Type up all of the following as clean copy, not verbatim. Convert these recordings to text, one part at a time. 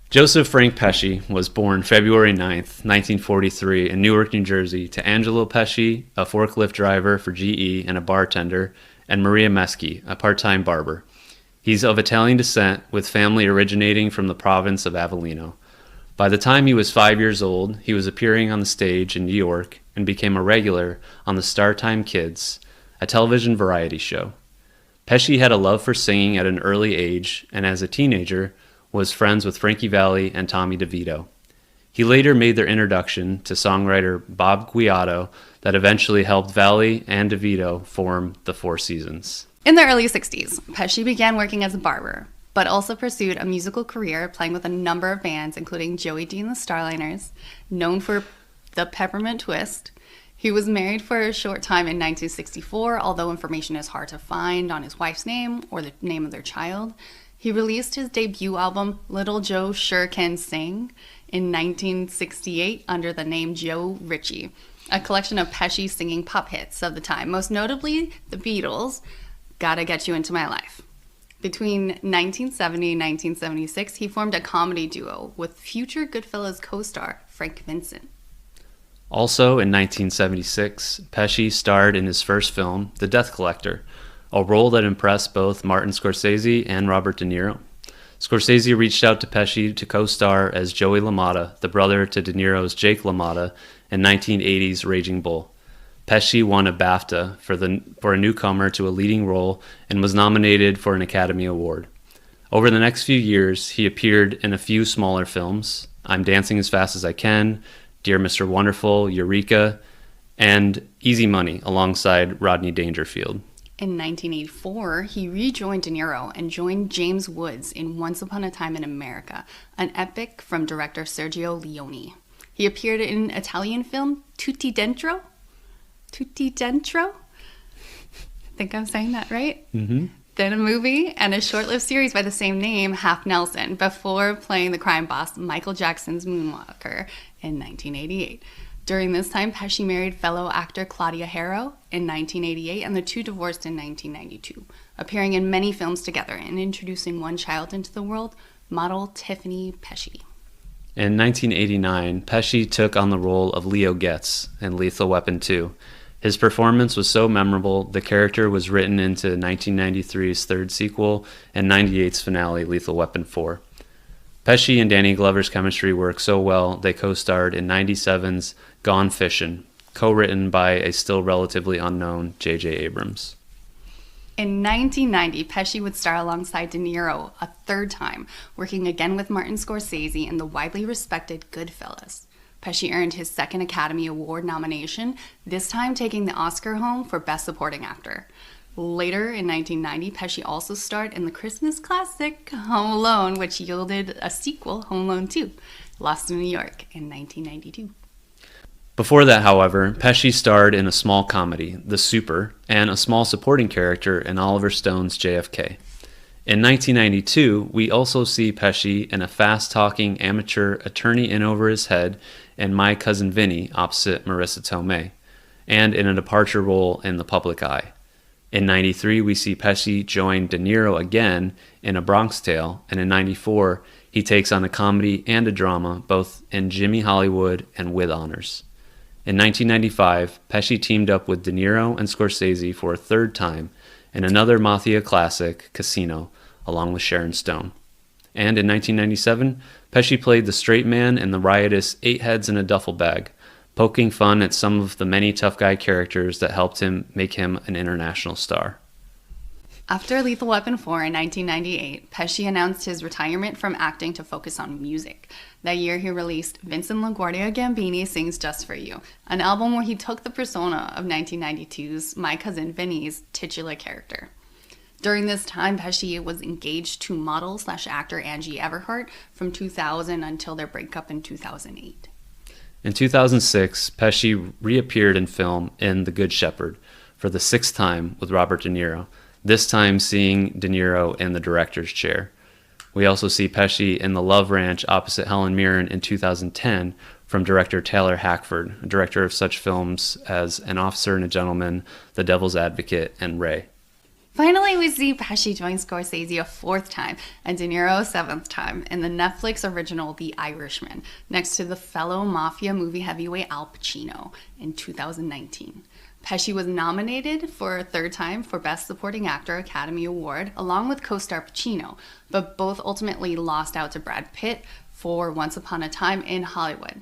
Joseph Frank Pesci was born February 9th, 1943 in Newark, New Jersey to Angelo Pesci, a forklift driver for GE and a bartender, and Maria Meschi, a part-time barber. He's of Italian descent with family originating from the province of Avellino. By the time he was 5 years old, he was appearing on the stage in New York and became a regular on the StarTime Kids, a television variety show. Pesci had a love for singing at an early age, and as a teenager, was friends with Frankie Valli and Tommy DeVito. He later made their introduction to songwriter Bob Guiotto that eventually helped Valli and DeVito form the Four Seasons. In the early 60s, Pesci began working as a barber, but also pursued a musical career playing with a number of bands, including Joey D and the Starliners, known for the Peppermint Twist. He was married for a short time in 1964, although information is hard to find on his wife's name or the name of their child. He released his debut album, Little Joe Sure Can Sing, in 1968 under the name Joe Ritchie, a collection of Pesci singing pop hits of the time, most notably the Beatles' Gotta Get You Into My Life. Between 1970 and 1976, he formed a comedy duo with future Goodfellas co-star Frank Vincent. Also in 1976, Pesci starred in his first film, The Death Collector, a role that impressed both Martin Scorsese and Robert De Niro. Scorsese reached out to Pesci to co-star as Joey LaMotta, the brother to De Niro's Jake LaMotta, in 1980's Raging Bull. Pesci won a BAFTA for a newcomer to a leading role and was nominated for an Academy Award. Over the next few years, he appeared in a few smaller films, I'm Dancing as Fast as I Can, Dear Mr. Wonderful, Eureka, and Easy Money alongside Rodney Dangerfield. In 1984, he rejoined De Niro and joined James Woods in Once Upon a Time in America, an epic from director Sergio Leone. He appeared in Italian film Tutti Dentro? Tutti Dentro? I think I'm saying that right? Mm-hmm. Then a movie and a short-lived series by the same name, Half Nelson, before playing the crime boss Michael Jackson's Moonwalker in 1988. During this time, Pesci married fellow actor Claudia Harrow in 1988, and the two divorced in 1992, appearing in many films together and introducing one child into the world, model Tiffany Pesci. In 1989, Pesci took on the role of Leo Getz in Lethal Weapon 2. His performance was so memorable, the character was written into 1993's third sequel and 98's finale, Lethal Weapon 4. Pesci and Danny Glover's chemistry worked so well, they co-starred in 97's Gone Fishin', co-written by a still relatively unknown J.J. Abrams. In 1990, Pesci would star alongside De Niro a third time, working again with Martin Scorsese in the widely respected Goodfellas. Pesci earned his second Academy Award nomination, this time taking the Oscar home for Best Supporting Actor. Later in 1990, Pesci also starred in the Christmas classic Home Alone, which yielded a sequel, Home Alone 2, Lost in New York in 1992. Before that, however, Pesci starred in a small comedy, The Super, and a small supporting character in Oliver Stone's JFK. In 1992, we also see Pesci in a fast-talking amateur attorney in over his head in My Cousin Vinny opposite Marissa Tomei, and in a departure role in The Public Eye. In 93, we see Pesci join De Niro again in A Bronx Tale, and in 94, he takes on a comedy and a drama, both in Jimmy Hollywood and With Honors. In 1995, Pesci teamed up with De Niro and Scorsese for a third time in another Mafia classic, Casino, along with Sharon Stone. And in 1997, Pesci played the straight man in the riotous Eight Heads in a Duffel Bag, poking fun at some of the many tough guy characters that helped him make him an international star. After Lethal Weapon 4 in 1998, Pesci announced his retirement from acting to focus on music. That year, he released Vincent LaGuardia Gambini Sings Just For You, an album where he took the persona of 1992's My Cousin Vinny's titular character. During this time, Pesci was engaged to model/actor Angie Everhart from 2000 until their breakup in 2008. In 2006, Pesci reappeared in film in The Good Shepherd for the sixth time with Robert De Niro, this time seeing De Niro in the director's chair. We also see Pesci in The Love Ranch opposite Helen Mirren in 2010 from director Taylor Hackford, director of such films as An Officer and a Gentleman, The Devil's Advocate, and Ray. Finally, we see Pesci join Scorsese a fourth time and De Niro a seventh time in the Netflix original The Irishman, next to the fellow mafia movie heavyweight Al Pacino in 2019. Pesci was nominated for a third time for Best Supporting Actor Academy Award, along with co-star Pacino, but both ultimately lost out to Brad Pitt for Once Upon a Time in Hollywood,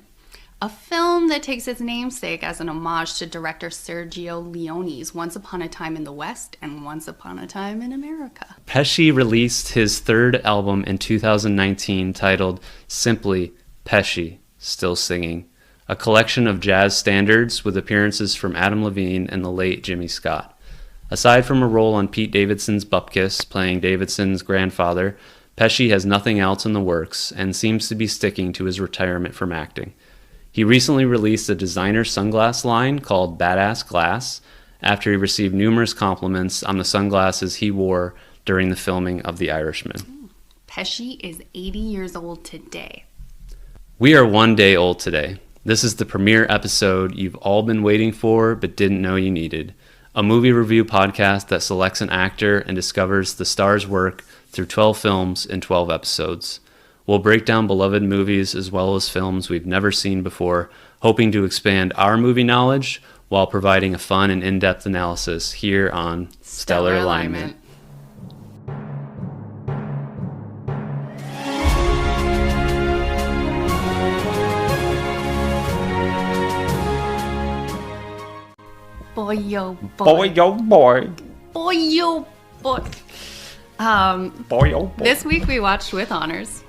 a film that takes its namesake as an homage to director Sergio Leone's Once Upon a Time in the West and Once Upon a Time in America. Pesci released his third album in 2019 titled simply Pesci, Still Singing, a collection of jazz standards with appearances from Adam Levine and the late Jimmy Scott. Aside from a role on Pete Davidson's Bupkis, playing Davidson's grandfather, Pesci has nothing else in the works and seems to be sticking to his retirement from acting. He recently released a designer sunglass line called Badass Glass after he received numerous compliments on the sunglasses he wore during the filming of The Irishman. Pesci is 80 years old today. We are one day old today. This is the premiere episode you've all been waiting for but didn't know you needed. A movie review podcast that selects an actor and discovers the star's work through 12 films in 12 episodes. We'll break down beloved movies as well as films we've never seen before, hoping to expand our movie knowledge while providing a fun and in-depth analysis here on Stellar Alignment. Boy, yo, boy. Boy, yo, boy. Boy, yo, boy. Boy, yo, boy. This week we watched With Honors,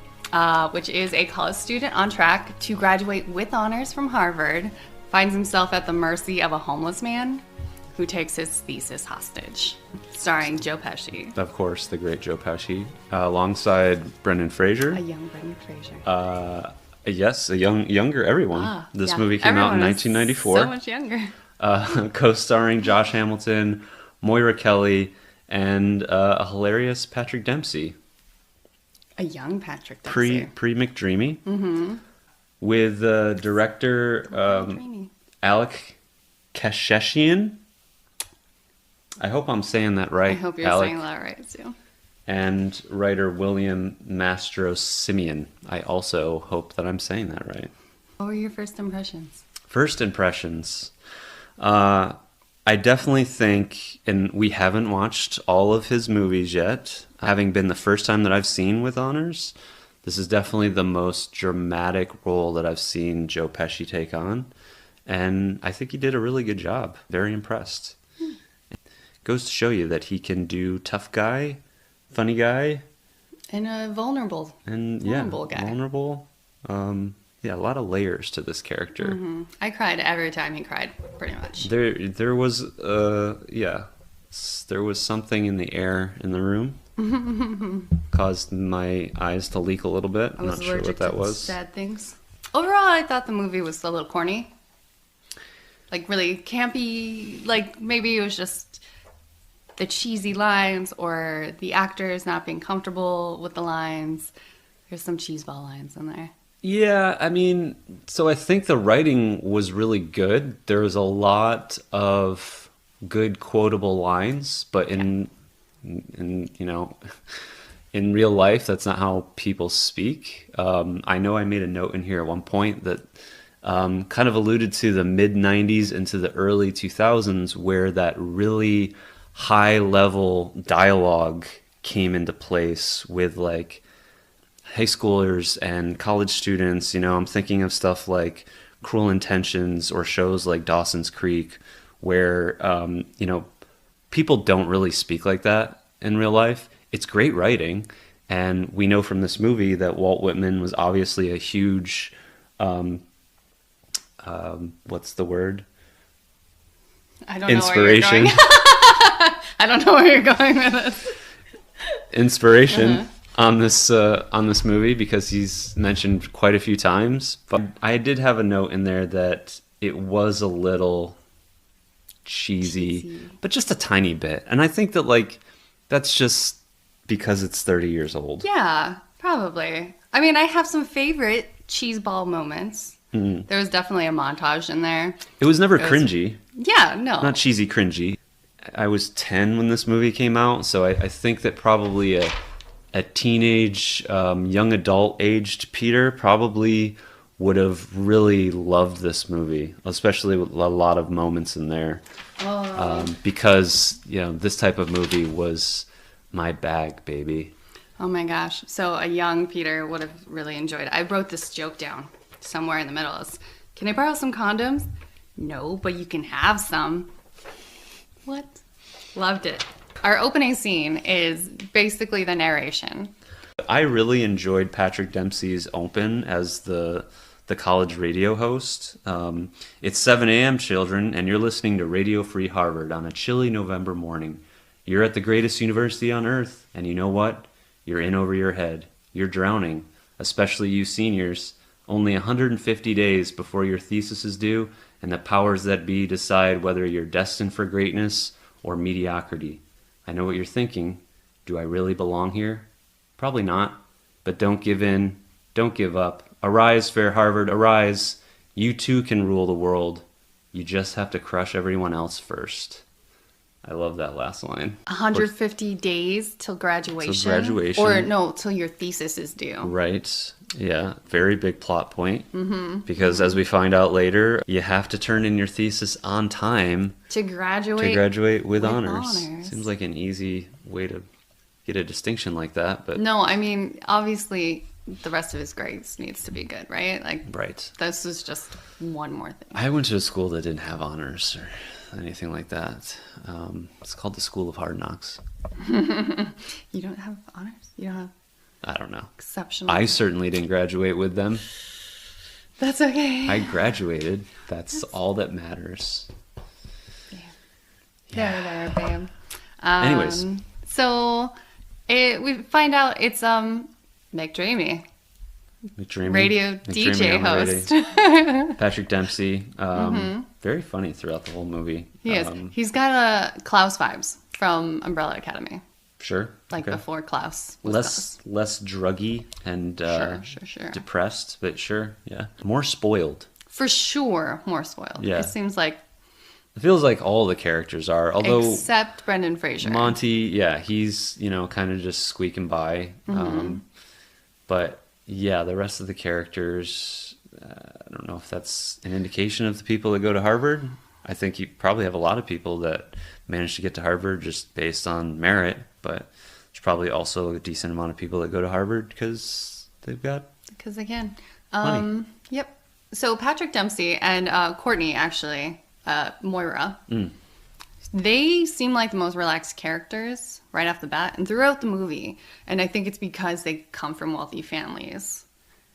which is a college student on track to graduate with honors from Harvard, finds himself at the mercy of a homeless man who takes his thesis hostage. Starring Joe Pesci. Of course, the great Joe Pesci, alongside Brendan Fraser. A young Brendan Fraser. Yes, a younger everyone. This movie came out in Everyone is 1994. So much younger. Co-starring Josh Hamilton, Moira Kelly, and a hilarious Patrick Dempsey. A young Patrick Dempsey. Pre McDreamy. Mm-hmm. With director Alec Kasheshian. I hope I'm saying that right. I hope you're Alec. saying that right too. And writer William Mastrosimian. I also hope that I'm saying that right. What were your first impressions? First impressions. I definitely think, and we haven't watched all of his movies yet, having been the first time that I've seen With Honors, this is definitely the most dramatic role that I've seen Joe Pesci take on. And I think he did a really good job. Very impressed. Goes to show you that he can do tough guy, funny guy, And a vulnerable guy. Vulnerable. Yeah, a lot of layers to this character. Mm-hmm. I cried every time he cried, pretty much. There was something in the air in the room. Caused my eyes to leak a little bit. I'm not sure what that was. Sad things. Overall, I thought the movie was a little corny. Like really campy. Like maybe it was just the cheesy lines or the actors not being comfortable with the lines. There's some cheeseball lines in there. Yeah, I mean, so I think the writing was really good. There was a lot of good quotable lines, but in real life, that's not how people speak. I know I made a note in here at one point that kind of alluded to the mid-90s into the early 2000s where that really high-level dialogue came into place with, like, high schoolers and college students. I'm thinking of stuff like Cruel Intentions or shows like Dawson's Creek where, people don't really speak like that in real life. It's great writing. And we know from this movie that Walt Whitman was obviously a huge, what's the word? I don't Inspiration. know where you're going. I don't know where you're going with this. Inspiration. Uh-huh. On this movie because he's mentioned quite a few times, but I did have a note in there that it was a little cheesy, but just a tiny bit. And I think that that's just because it's 30 years old. Yeah, probably. I mean, I have some favorite cheeseball moments. There was definitely a montage in there. It was never cringy. Yeah, no. Not cheesy cringy. I was 10 when this movie came out, so I think that probably a teenage, young adult aged Peter probably would have really loved this movie, especially with a lot of moments in there. Because, this type of movie was my bag, baby. Oh my gosh. So a young Peter would have really enjoyed it. I wrote this joke down somewhere in the middle. It's, can I borrow some condoms? No, but you can have some. What? Loved it. Our opening scene is basically the narration. I really enjoyed Patrick Dempsey's open as the college radio host. It's 7 a.m., children, and you're listening to Radio Free Harvard on a chilly November morning. You're at the greatest university on earth, and you know what? You're in over your head. You're drowning, especially you seniors. Only 150 days before your thesis is due, and the powers that be decide whether you're destined for greatness or mediocrity. I know what you're thinking. Do I really belong here? Probably not. But don't give in. Don't give up. Arise, fair Harvard, arise. You too can rule the world. You just have to crush everyone else first. I love that last line. 150 days till graduation. Till graduation. Or no, till your thesis is due. Right. Yeah. Very big plot point. Mm-hmm. Because as we find out later, you have to turn in your thesis on time. To graduate with honors. Seems like an easy way to get a distinction like that. But no, I mean, obviously, the rest of his grades needs to be good, right? Right. This is just one more thing. I went to a school that didn't have honors or anything like that. It's called the School of Hard Knocks. You don't have honors? You don't have I don't know. exceptional? I certainly didn't graduate with them. That's okay. I graduated. That's all that matters. There, babe. Anyways. So we find out it's McDreamy. McDreamy. Radio McDreamy DJ on the host. radio. Patrick Dempsey. Very funny throughout the whole movie. He is. He's got Klaus vibes from Umbrella Academy. Sure. Like okay. before Klaus was less druggy and sure. depressed, but sure, yeah. More spoiled. For sure, more spoiled. Yeah. It seems like. It feels like all the characters are, although except Brendan Fraser. Monty, yeah, he's kind of just squeaking by. But yeah, the rest of the characters, I don't know if that's an indication of the people that go to Harvard. I think you probably have a lot of people that manage to get to Harvard just based on merit, but there's probably also a decent amount of people that go to Harvard because they've got because they can. money. Yep. So Patrick Dempsey and Courtney, actually, Moira, they seem like the most relaxed characters right off the bat and throughout the movie. And I think it's because they come from wealthy families.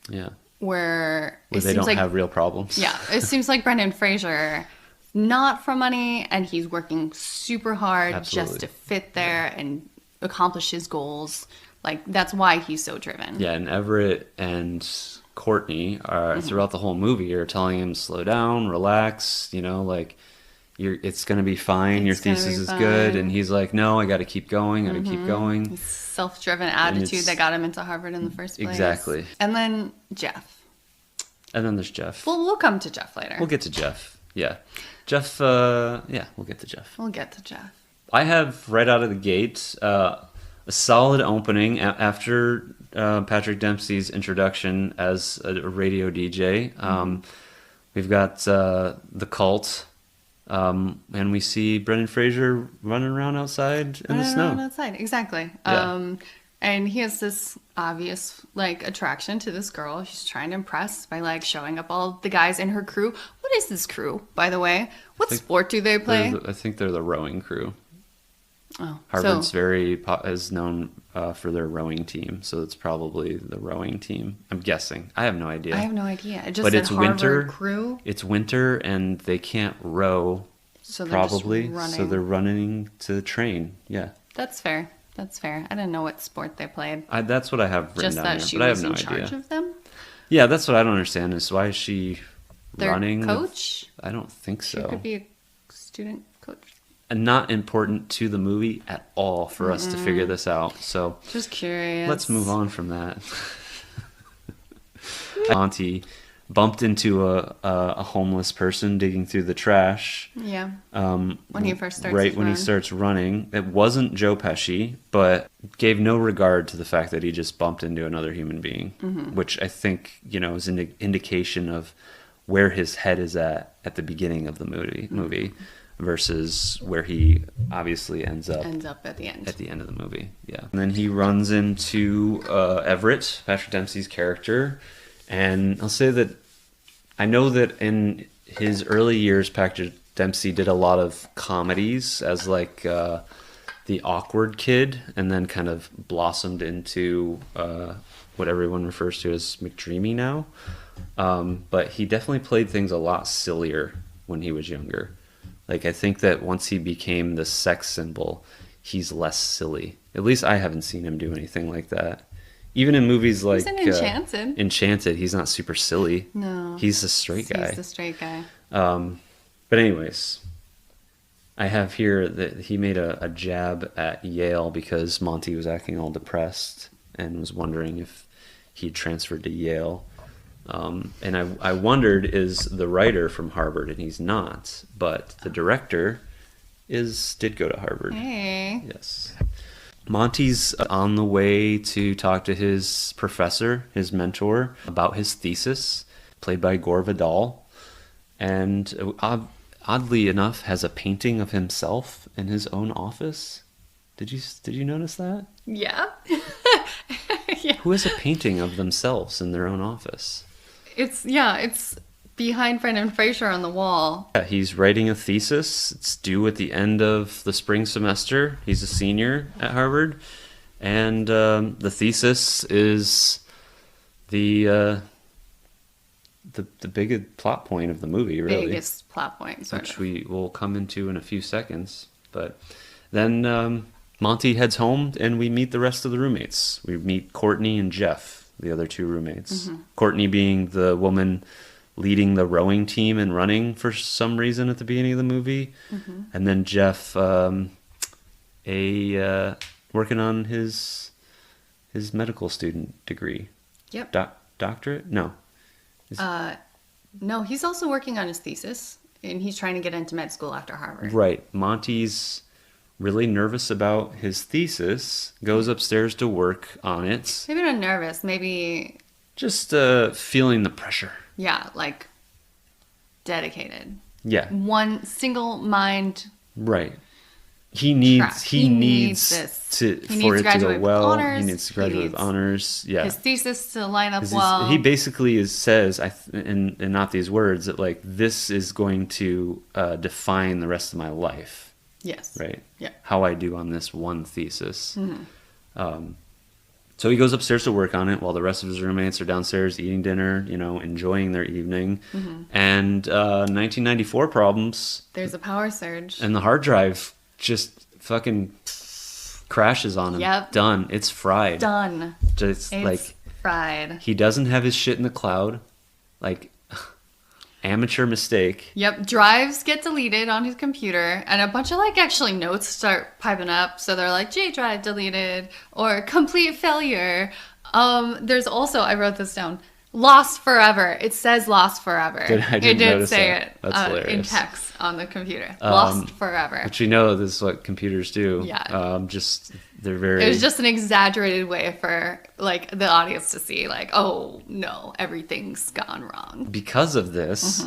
Yeah. Where they don't have real problems. Yeah. It seems like Brendan Fraser, not from money, and he's working super hard just to fit there and accomplish his goals. Like, that's why he's so driven. Yeah, and Everett and Courtney are throughout the whole movie are telling him slow down, relax, it's going to be fine, your thesis is good, and he's like, no, I got to keep going, keep going. Self-driven attitude that got him into Harvard in the first place. Exactly. And then Jeff. And then there's Jeff. Well, we'll come to Jeff later. We'll get to Jeff. Yeah. Jeff, we'll get to Jeff. We'll get to Jeff. I have right out of the gate a solid opening after Patrick Dempsey's introduction as a radio DJ. We've got the cult, and we see Brendan Fraser running around outside in the snow. Running around outside, exactly. Yeah. And he has this obvious attraction to this girl. She's trying to impress by showing up all the guys in her crew. What is this crew, by the way? What sport do they play? I think they're the rowing crew. Oh, Harvard's is known for their rowing team, so it's probably the rowing team. I'm guessing. I have no idea. I have no idea. It just but said it's Harvard winter. Crew. It's winter, and they can't row. So they're probably. just running. So they're running to train. Yeah. That's fair. That's fair. I didn't know what sport they played. That's what I have written just down that here, she but I was have no in charge idea. of them. Yeah, that's what I don't understand. Is why is she Their running? coach? I don't think so. She could be a student coach. And not important to the movie at all for us to figure this out. So Just curious. let's move on from that. Monty bumped into a homeless person digging through the trash. Yeah. When he first starts Right his when he run. starts running. It wasn't Joe Pesci, but gave no regard to the fact that he just bumped into another human being, which I think, is an indication of where his head is at the beginning of the movie versus where he obviously ends up at the end. at the end of the movie. Yeah. And then he runs into Everett, Patrick Dempsey's character. And I'll say that I know that in his early years, Patrick Dempsey did a lot of comedies as like the awkward kid, and then kind of blossomed into what everyone refers to as McDreamy now. But he definitely played things a lot sillier when he was younger. Like, I think that once he became the sex symbol, he's less silly. At least I haven't seen him do anything like that. Even in movies like in Enchanted. Enchanted, he's not super silly. No. He's the straight guy. He's the straight guy. But anyways, I have here that he made a jab at Yale because Monty was acting all depressed and was wondering if he transferred to Yale. And I wondered, is the writer from Harvard? And he's not. But the director did go to Harvard. Hey. Yes. Monty's on the way to talk to his professor, his mentor, about his thesis, played by Gore Vidal. And oddly enough, has a painting of himself in his own office. Did you notice that? Yeah. Yeah. Who has a painting of themselves in their own office? It's behind Brendan Fraser on the wall. Yeah, he's writing a thesis. It's due at the end of the spring semester. He's a senior at Harvard. And the thesis is the big plot point of the movie, really. Biggest plot point, sort which of. we will come into in a few seconds. But then Monty heads home, and we meet the rest of the roommates. We meet Courtney and Jeff, the other two roommates. Courtney being the woman leading the rowing team and running for some reason at the beginning of the movie. And then Jeff working on his medical student degree. Yep. Doctorate? No. No, he's also working on his thesis, and he's trying to get into med school after Harvard. Right. Monty's really nervous about his thesis, goes upstairs to work on it. Maybe not nervous, maybe... Just feeling the pressure. Yeah, like dedicated. Yeah. One single mind. Right. He needs Track. He needs this. for He needs it to to graduate go with well. honors. He needs to He graduate with needs honors. Yeah. His thesis to line up 'Cause well. he basically says, in not these words, that like this is going to define the rest of my life. Yes. Right. Yeah. How I do on this one thesis. So he goes upstairs to work on it while the rest of his roommates are downstairs eating dinner, enjoying their evening. And 1994 problems, There's a power surge. and the hard drive just fucking crashes on him. Yep. Done. It's fried. Done. Just It's like fried. he doesn't have his shit in the cloud. Like amateur mistake. Yep, drives get deleted on his computer, and a bunch of actually notes start piping up. So they're like, J drive deleted or complete failure. There's also, I wrote this down, lost forever. It says lost forever. I didn't it did notice say that. it That's hilarious. in text on the computer. Lost forever. Which we know this is what computers do. Yeah. They're very. It was just an exaggerated way for the audience to see oh no, everything's gone wrong. Because of this,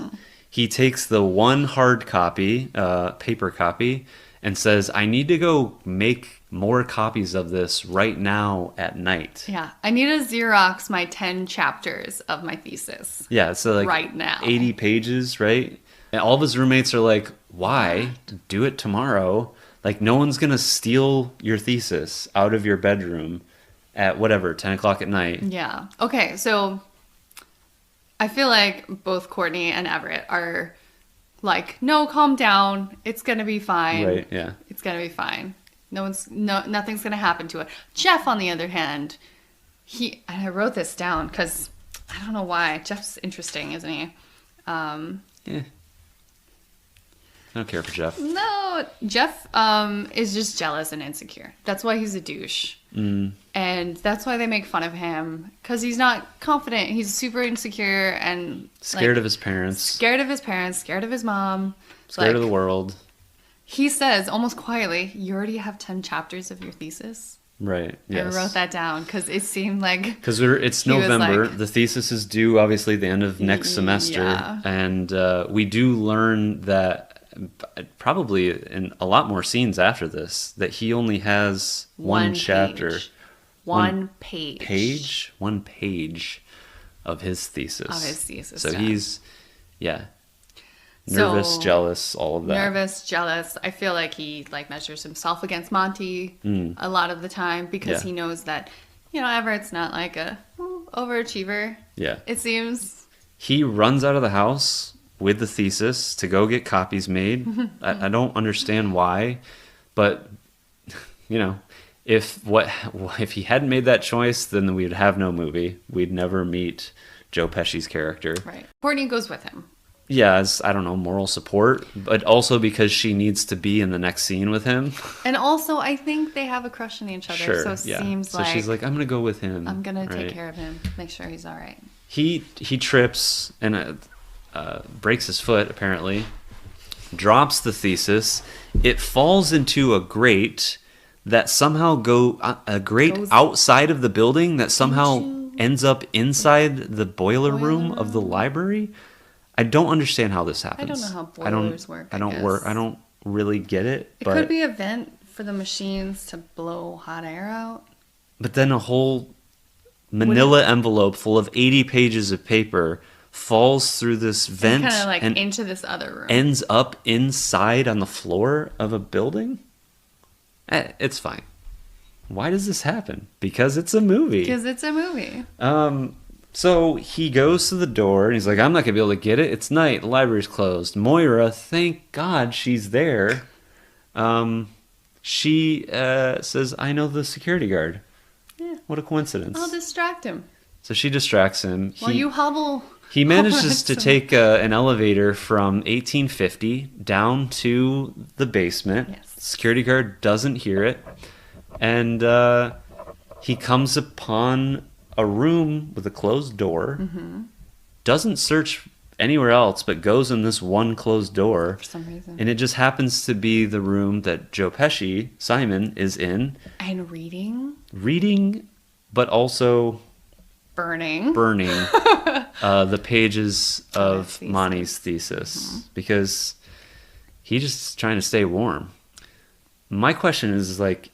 he takes the one hard copy, paper copy, and says, I need to go make more copies of this right now at night. Yeah, I need to Xerox my 10 chapters of my thesis. Yeah, so right now. 80 pages, right? And all of his roommates are like, why? Do it tomorrow. Like, no one's going to steal your thesis out of your bedroom at 10 o'clock at night. Yeah. Okay, so I feel like both Courtney and Everett are like, no, calm down. It's going to be fine. Right, yeah. It's going to be fine. Nothing's going to happen to it. Jeff, on the other hand, and I wrote this down because I don't know why. Jeff's interesting, isn't he? Yeah. I don't care for Jeff. No, Jeff is just jealous and insecure. That's why he's a douche. And that's why they make fun of him. Because he's not confident. He's super insecure and... Scared of his parents. Scared of his parents. Scared of his mom. Scared of the world. He says, almost quietly, you already have 10 chapters of your thesis? Right, yes. I wrote that down because it seemed like... Because it's he was November. like- The thesis is due, obviously, the end of next semester. Yeah. And we do learn that probably in a lot more scenes after this, that he only has one chapter. Page. One page. One page of his thesis. Of his thesis, So yeah. he's, nervous, So, jealous, all of that. Nervous, jealous. I feel like he measures himself against Monty a lot of the time because Yeah. he knows that, Everett's not like a overachiever. Yeah. It seems. He runs out of the house with the thesis to go get copies made. I don't understand why, but if he hadn't made that choice, then we would have no movie. We'd never meet Joe Pesci's character. Right. Courtney goes with him. Yeah, as I don't know, moral support, but also because she needs to be in the next scene with him. And also, I think they have a crush on each other. Sure, So it yeah. seems So like she's like, I'm gonna go with him. I'm gonna right? take care of him, make sure he's all right. He trips and breaks his foot, apparently, drops the thesis. It falls into a grate that somehow goes outside of the building that somehow ends up inside the boiler room of the library. I don't understand how this happens. I don't know how boilers work, I don't guess. I don't really get it. It could be a vent for the machines to blow hot air out. But then a whole manila envelope full of 80 pages of paper falls through this vent Kind of like and into this other room. ends up inside on the floor of a building. It's fine. Why does this happen? Because it's a movie. Because it's a movie. So he goes to the door and he's like, I'm not gonna be able to get it. It's night. The library's closed. Moira, thank God she's there. She says, I know the security guard. Yeah. What a coincidence. I'll distract him. So she distracts him. While you hobble. He manages to some- take an elevator from 1850 down to the basement. Yes. Security guard doesn't hear it. And he comes upon a room with a closed door. Mm-hmm. Doesn't search anywhere else, but goes in this one closed door. For some reason. And it just happens to be the room that Joe Pesci, Simon, is in. And Reading, but also burning. the pages of thesis. Monty's thesis because he's just trying to stay warm. My question is like,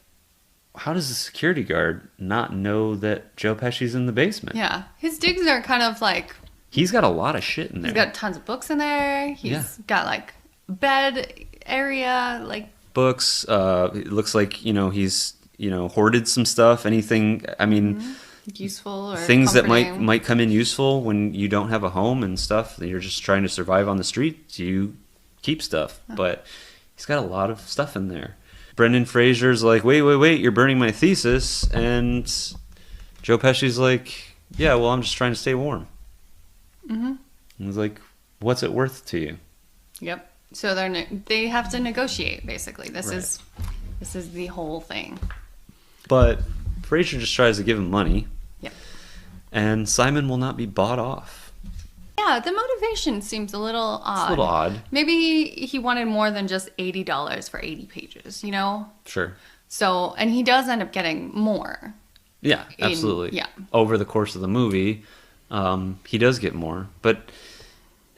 how does the security guard not know that Joe Pesci's in the basement? Yeah. His digs are kind of like, He's got a lot of shit in there. he's got tons of books in there. He's got like bed area, like books. It looks like, he's, hoarded some stuff. Anything, I mean, useful or things that comforting. might come in useful when you don't have a home and stuff. You're just trying to survive on the street. You keep stuff, but he's got a lot of stuff in there. Brendan Fraser's like, wait, you're burning my thesis, and Joe Pesci's like, yeah, well, I'm just trying to stay warm. Mm-hmm. And he's like, what's it worth to you? Yep. So they have to negotiate basically. This Right. is the whole thing. But Fraser just tries to give him money, Yep. and Simon will not be bought off. Yeah, the motivation seems a little odd. It's a little odd. Maybe he wanted more than just $80 for 80 pages, Sure. So, and he does end up getting more. Yeah, absolutely. yeah. Over the course of the movie, he does get more. But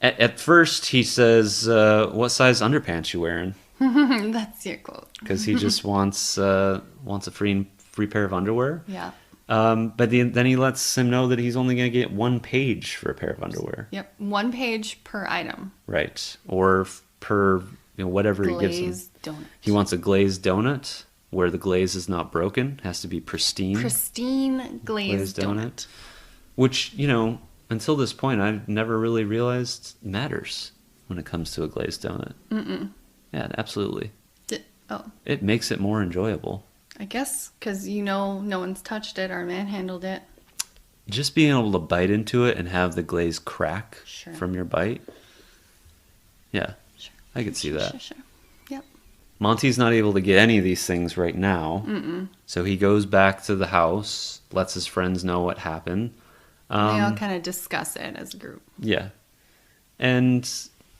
at first, he says, what size underpants you wearing? That's your quote. Because he just wants a free pair of underwear. Yeah. But then he lets him know that he's only going to get one page for a pair of underwear. Yep. 1 page per item. Right. Or per whatever he gives him. Glazed donut. He wants a glazed donut where the glaze is not broken. Has to be pristine. Pristine glazed donut. Which, until this point, I've never really realized matters when it comes to a glazed donut. Mm-mm. Yeah, absolutely. Oh, It makes it more enjoyable. I guess because no one's touched it or manhandled it. Just being able to bite into it and have the glaze crack Sure. from your bite. Yeah. Sure. I could see that. Sure. Yep. Monty's not able to get any of these things right now. So he goes back to the house, lets his friends know what happened. They all kind of discuss it as a group. Yeah. And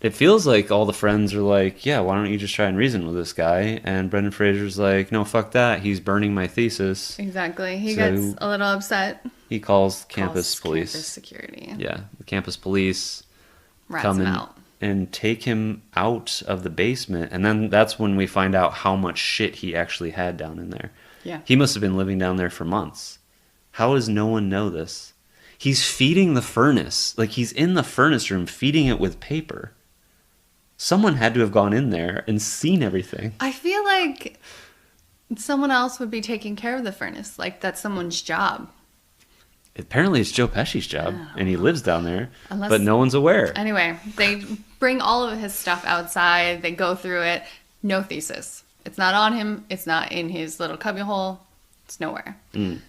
it feels like all the friends are like, yeah, why don't you just try and reason with this guy? And Brendan Fraser's like, no, fuck that. He's burning my thesis. Exactly. He So gets a little upset. He calls campus Calls police. Campus security. Yeah, the campus police Rats come him in out. and take him out of the basement. And then that's when we find out how much shit he actually had down in there. Yeah. He must have been living down there for months. How does no one know this? He's feeding the furnace. Like, he's in the furnace room feeding it with paper. Someone had to have gone in there and seen everything. I feel like someone else would be taking care of the furnace. Like, that's someone's job. Apparently it's Joe Pesci's job, and he lives down there, Unless- but no one's aware. Anyway, they bring all of his stuff outside. They go through it. No thesis. It's not on him. It's not in his little cubbyhole. It's nowhere.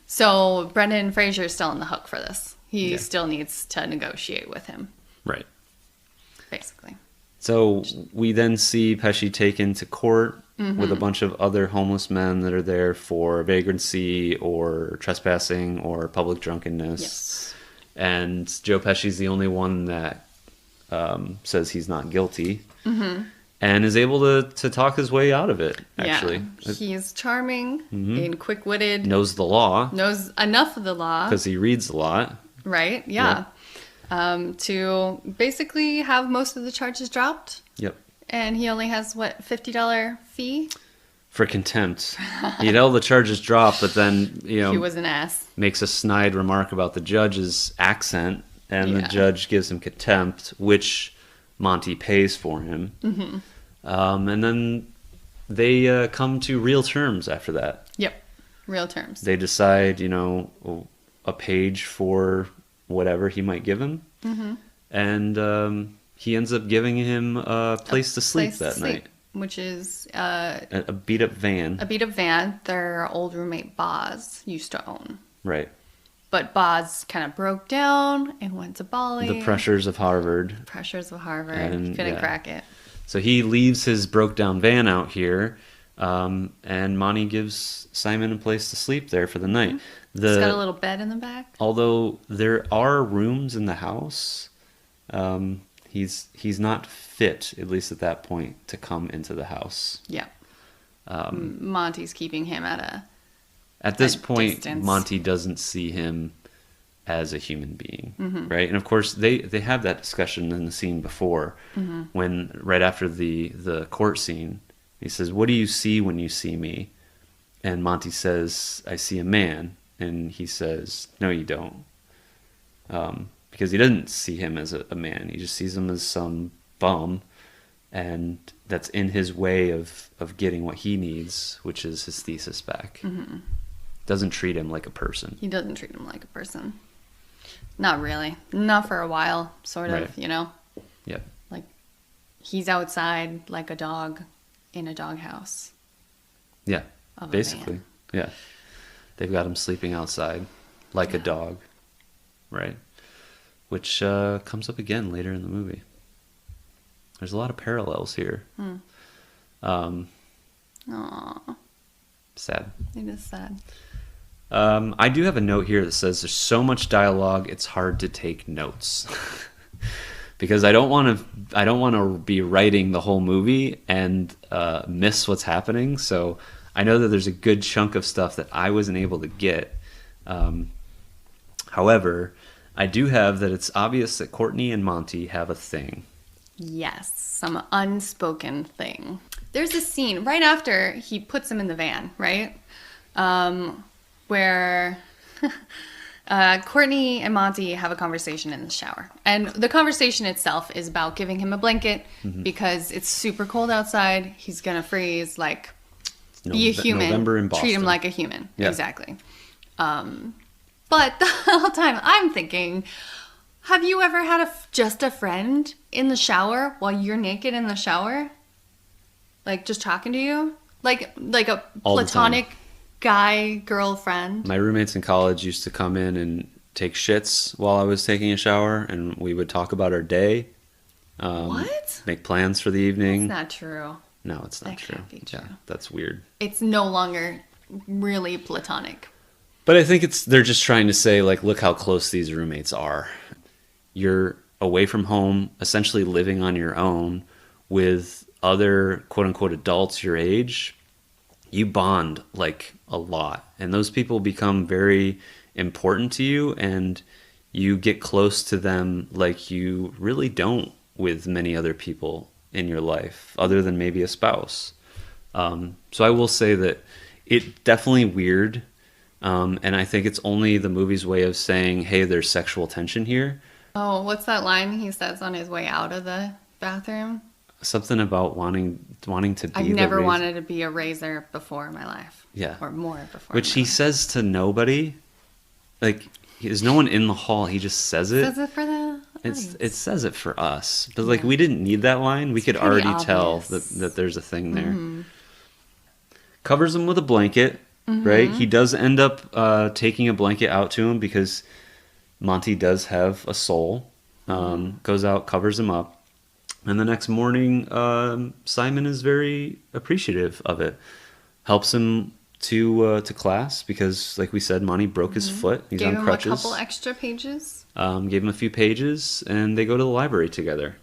So Brendan Fraser is still on the hook for this. He Yeah. still needs to negotiate with him, Right. basically. So we then see Pesci taken to court with a bunch of other homeless men that are there for vagrancy or trespassing or public drunkenness. Yes. And Joe Pesci's the only one that says he's not guilty and is able to talk his way out of it, actually. Yeah. He's charming and quick-witted. Knows the law Knows enough of the law. because he reads a lot. Right? Yeah. To basically have most of the charges dropped. Yep. And he only has, what, $50 fee? For contempt. He'd all the charges dropped, but then, He was an ass. makes a snide remark about the judge's accent, and the Yeah. judge gives him contempt, which Monty pays for him. And then they come to real terms after that. Yep. Real terms. They decide, a page for whatever he might give him. And he ends up giving him a place to sleep Place to that sleep, night. which is A beat-up van. a beat-up van their old roommate Boz used to own. Right. But Boz kind of broke down and went to Bali. The pressures of Harvard. Pressures of Harvard. And, Couldn't yeah. crack it. So he leaves his broke-down van out here, and Monty gives Simon a place to sleep there for the night. It's got a little bed in the back. Although there are rooms in the house, he's not fit, at least at that point, to come into the house. Yeah. Monty's keeping him At this A point, distance. Monty doesn't see him as a human being, right? And of course, they have that discussion in the scene before, when right after the court scene, he says, "What do you see when you see me?" And Monty says, "I see a man," and he says, "No, you don't," because he doesn't see him as a man. He just sees him as some bum, and that's in his way of getting what he needs, which is his thesis back. Doesn't treat him like a person. He doesn't treat him like a person. Not really. Not for a while, sort of, Right. Yep. Like, he's outside like a dog in a doghouse. Yeah, Of a basically. van. Yeah. They've got him sleeping outside like a dog, right? Which comes up again later in the movie. There's a lot of parallels here. Aw, Sad. it is sad. I do have a note here that says there's so much dialogue it's hard to take notes. Because I don't want to be writing the whole movie and miss what's happening. So I know that there's a good chunk of stuff that I wasn't able to get. However, I do have that it's obvious that Courtney and Monty have a thing. Yes, some unspoken thing. There's a scene right after he puts him in the van, right? Where Courtney and Monty have a conversation in the shower. And the conversation itself is about giving him a blanket because it's super cold outside. He's going to freeze. Like, be a human. November in Treat him Boston. like a human. Yeah. Exactly. But the whole time I'm thinking, have you ever had just a friend in the shower while you're naked in the shower? Like, just talking to you? Like a All the time. platonic guy, girlfriend? My roommates in college used to come in and take shits while I was taking a shower, and we would talk about our day. What? Make plans for the evening. That's not true. No, it's not That true. can't be true. Yeah, that's weird. It's no longer really platonic. But I think they're just trying to say, like, look how close these roommates are. You're away from home, essentially living on your own with other quote-unquote adults your age. You bond, like, a lot. And those people become very important to you, and you get close to them like you really don't with many other people in your life, other than maybe a spouse. So I will say that it definitely weird. And I think it's only the movie's way of saying, hey, there's sexual tension here. Oh, what's that line he says on his way out of the bathroom? Something about wanting to be I've the never razor. wanted to be a razor before in my life. Yeah. Or more before. Which in my he life. says to nobody. Like, there's no one in the hall. He just says it. Says it for the It says it for us. But, like, we didn't need that line. We could pretty already tell obvious. that there's a thing there. Covers him with a blanket, right? He does end up taking a blanket out to him because Monty does have a soul. Goes out, covers him up. And the next morning, Simon is very appreciative of it. Helps him to class because, like we said, Monty broke his foot. He's Gave on him crutches. a couple extra pages. Gave him a few pages, and they go to the library together.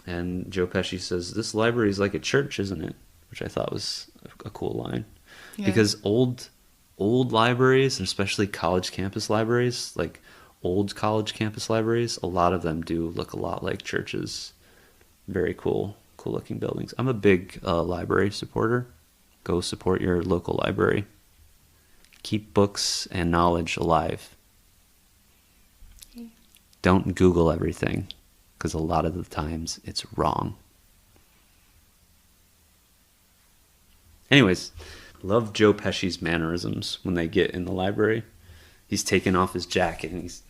And Joe Pesci says, "This library is like a church, isn't it?" Which I thought was a cool line. Yeah. Because old libraries, and especially college campus libraries, like old college campus libraries, a lot of them do look a lot like churches. Very cool looking buildings. I'm a big library supporter. Go support your local library. Keep books and knowledge alive. Don't Google everything, because a lot of the times it's wrong. Anyways, love Joe Pesci's mannerisms when they get in the library. He's taking off his jacket and he's...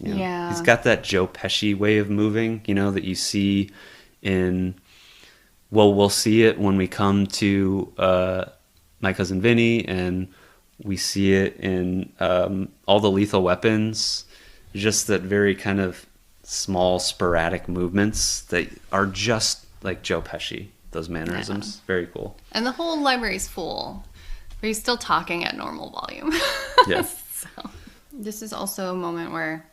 Yeah. He's got that Joe Pesci way of moving, that you see in... Well, we'll see it when we come to My Cousin Vinny, and we see it in all the Lethal Weapons. Just that very kind of small, sporadic movements that are just like Joe Pesci. Those mannerisms. Yeah. Very cool. And the whole library's full. But he's still talking at normal volume. Yeah. So, this is also a moment where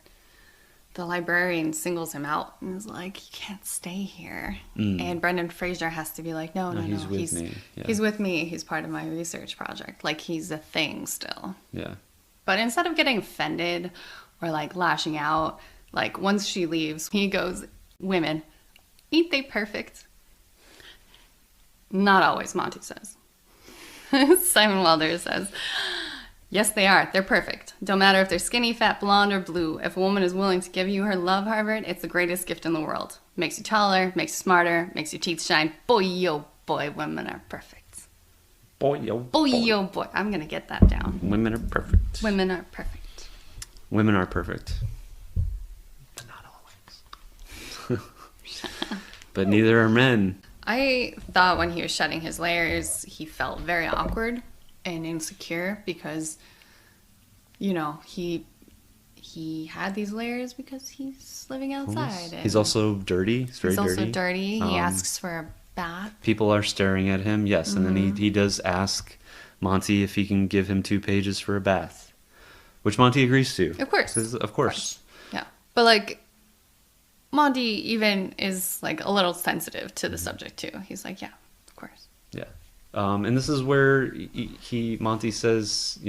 the librarian singles him out and is like, "You can't stay here." And Brendan Fraser has to be like, no, he's with me. Yeah. He's with me. He's part of my research project. Like, he's a thing still. Yeah. But instead of getting offended or like lashing out, like once she leaves, he goes, "Women, ain't they perfect?" Not always, Monty says. Simon Wilder says, "Yes, they are. They're perfect. Don't matter if they're skinny, fat, blonde, or blue. If a woman is willing to give you her love, Harvard, it's the greatest gift in the world. Makes you taller, makes you smarter, makes your teeth shine. Boy, oh boy, women are perfect. Boy, oh Boy, oh boy." I'm going to get that down. Women are perfect. Women are perfect. Women are perfect. But not always. But neither are men. I thought when he was shedding his layers, he felt very awkward and insecure because, he had these layers because he's living outside. He's also dirty. He's very dirty. also dirty. He asks for a bath. People are staring at him, yes. And then he does ask Monty if he can give him 2 pages for a bath, which Monty agrees to. Of course. Says, of course. Yeah. But, like, Monty even is, like, a little sensitive to the subject, too. He's like, yeah, of course. Yeah. And this is where Monty says,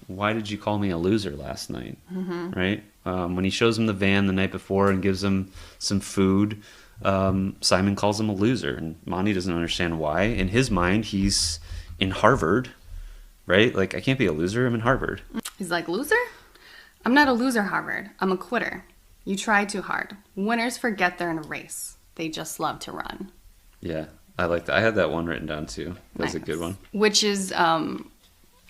"Why did you call me a loser last night?" Right? When he shows him the van the night before and gives him some food, Simon calls him a loser, and Monty doesn't understand why. In his mind, he's in Harvard, right? Like, I can't be a loser. I'm in Harvard. He's like, "Loser? I'm not a loser, Harvard. I'm a quitter. You try too hard. Winners forget they're in a race. They just love to run." Yeah, I like that. I had that one written down too. That's a good one. Which is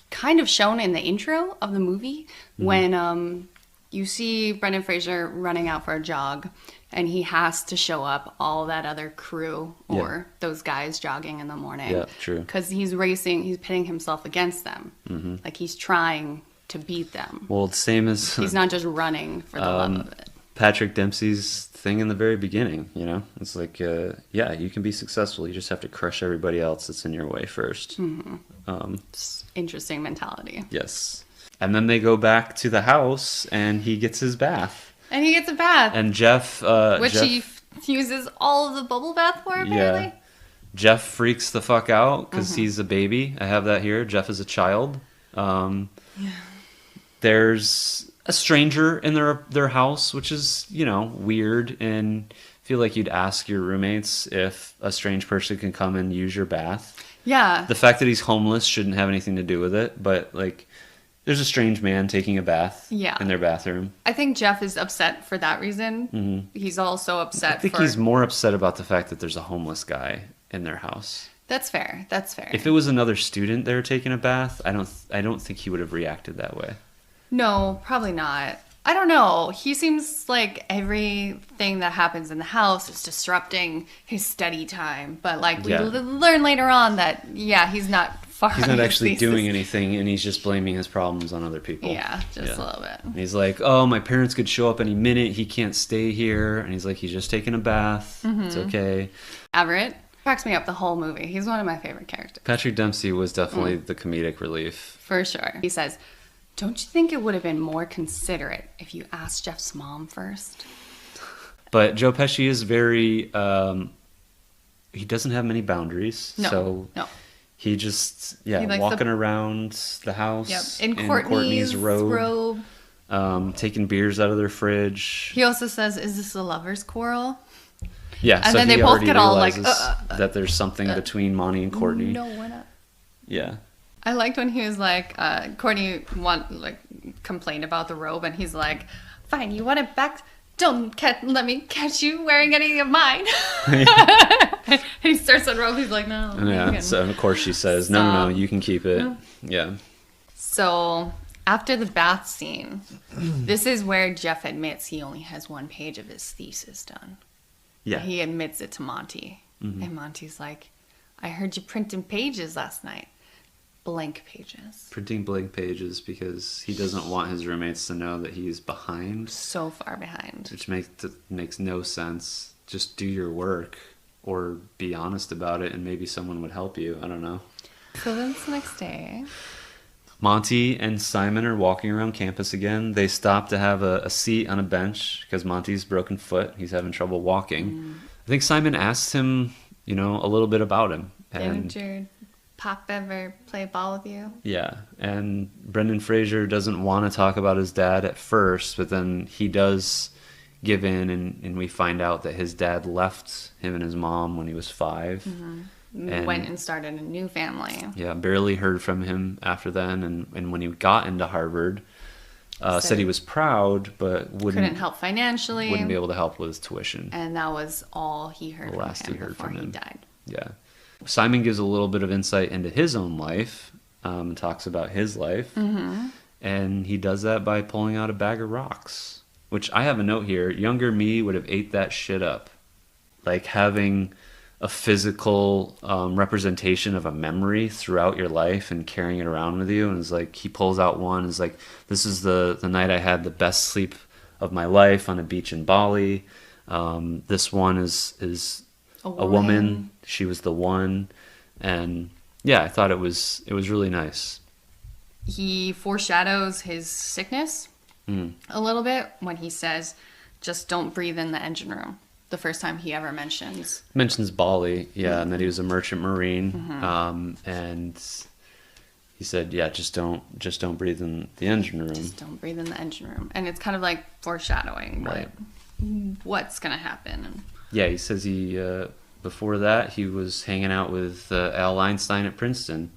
kind of shown in the intro of the movie when you see Brendan Fraser running out for a jog and he has to show up all that other crew or those guys jogging in the morning. Yeah, true. Because he's racing, he's pitting himself against them. Like he's trying to beat them. Well, it's same as He's not just running for the love of it. Patrick Dempsey's thing in the very beginning, you know? It's like, yeah, you can be successful. You just have to crush everybody else that's in your way first. Interesting mentality. Yes. And then they go back to the house, and he gets his bath. And he gets a bath. And Jeff... which he uses all of the bubble bath for, apparently. Yeah. Jeff freaks the fuck out because he's a baby. I have that here. Jeff is a child. There's a stranger in their house, which is, you know, weird. And I feel like you'd ask your roommates if a strange person can come and use your bath. Yeah. The fact that he's homeless shouldn't have anything to do with it. But, like, there's a strange man taking a bath in their bathroom. I think Jeff is upset for that reason. He's also upset I think he's more upset about the fact that there's a homeless guy in their house. That's fair. That's fair. If it was another student there taking a bath, I don't think he would have reacted that way. No, probably not. I don't know. He seems like everything that happens in the house is disrupting his study time. But like we learn later on that, he's not far. He's not actually doing anything, and he's just blaming his problems on other people. Yeah, just a little bit. And he's like, oh, my parents could show up any minute. He can't stay here. And he's like, he's just taking a bath. It's okay. Everett cracks me up the whole movie. He's one of my favorite characters. Patrick Dempsey was definitely the comedic relief. For sure. He says, don't you think it would have been more considerate if you asked Jeff's mom first? But Joe Pesci is very, he doesn't have many boundaries. No. He just, walking around the house in Courtney's robe. Taking beers out of their fridge. He also says, is this a lover's quarrel? Yeah, and so then he they both get all like, that there's something between Monty and Courtney. No, we're not. Yeah. I liked when he was like, Courtney complained about the robe, and he's like, fine, you want it back? Don't let me catch you wearing any of mine. And he starts on robe, he's like, no. Yeah, so of course she says, no, you can keep it. Yeah. So after the bath scene, this is where Jeff admits he only has one page of his thesis done. Yeah. He admits it to Monty. And Monty's like, I heard you printing pages last night. Blank pages. Printing blank pages because he doesn't want his roommates to know that he's behind. So far behind. Which makes no sense. Just do your work or be honest about it and maybe someone would help you. I don't know. So then it's the next day. Monty and Simon are walking around campus again. They stop to have a seat on a bench because Monty's broken foot. He's having trouble walking. I think Simon asks him, a little bit about him. Didn't your pop ever play ball with you? Yeah, and Brendan Fraser doesn't want to talk about his dad at first, but then he does give in, and we find out that his dad left him and his mom when he was 5. And went and started a new family. Yeah, barely heard from him after then, and when he got into Harvard, said he was proud, but couldn't help financially. Wouldn't be able to help with his tuition. And that was all he heard from him before he died. Yeah. Simon gives a little bit of insight into his own life, and talks about his life. And he does that by pulling out a bag of rocks, which I have a note here. Younger me would have ate that shit up. Like having a physical representation of a memory throughout your life and carrying it around with you. And it's like, he pulls out one. It's like, this is the night I had the best sleep of my life on a beach in Bali. This one is a woman. She was the one. And yeah, I thought it was really nice. He foreshadows his sickness a little bit when he says, just don't breathe in the engine room. The first time he ever mentions Bali, and that he was a merchant marine, and he said, just don't breathe in the engine room. Just don't breathe in the engine room, and it's kind of like foreshadowing, right? What's gonna happen? Yeah, he says before that he was hanging out with Al Einstein at Princeton,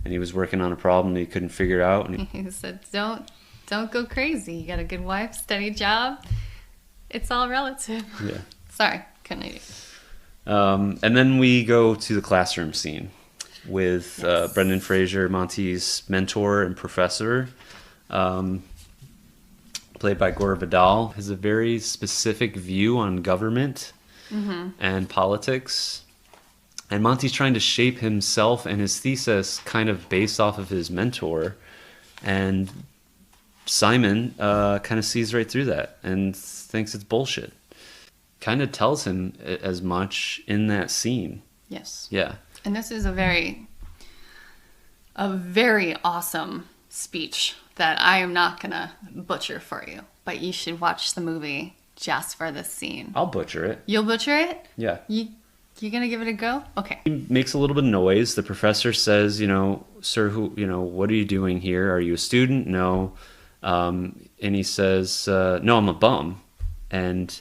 and he was working on a problem that he couldn't figure out. And he said, "Don't go crazy. You got a good wife, steady job." It's all relative. Yeah. Sorry, couldn't I? And then we go to the classroom scene with Brendan Fraser, Monty's mentor and professor, played by Gore Vidal. Has a very specific view on government and politics. And Monty's trying to shape himself and his thesis kind of based off of his mentor. And Simon kind of sees right through that and thinks it's bullshit. Kind of tells him as much in that scene. Yes. Yeah. And this is a very awesome speech that I am not going to butcher for you. But you should watch the movie just for this scene. I'll butcher it. You'll butcher it? Yeah. You gonna give it a go? Okay. He makes a little bit of noise. The professor says, sir, what are you doing here? Are you a student? No. And he says, no, I'm a bum. And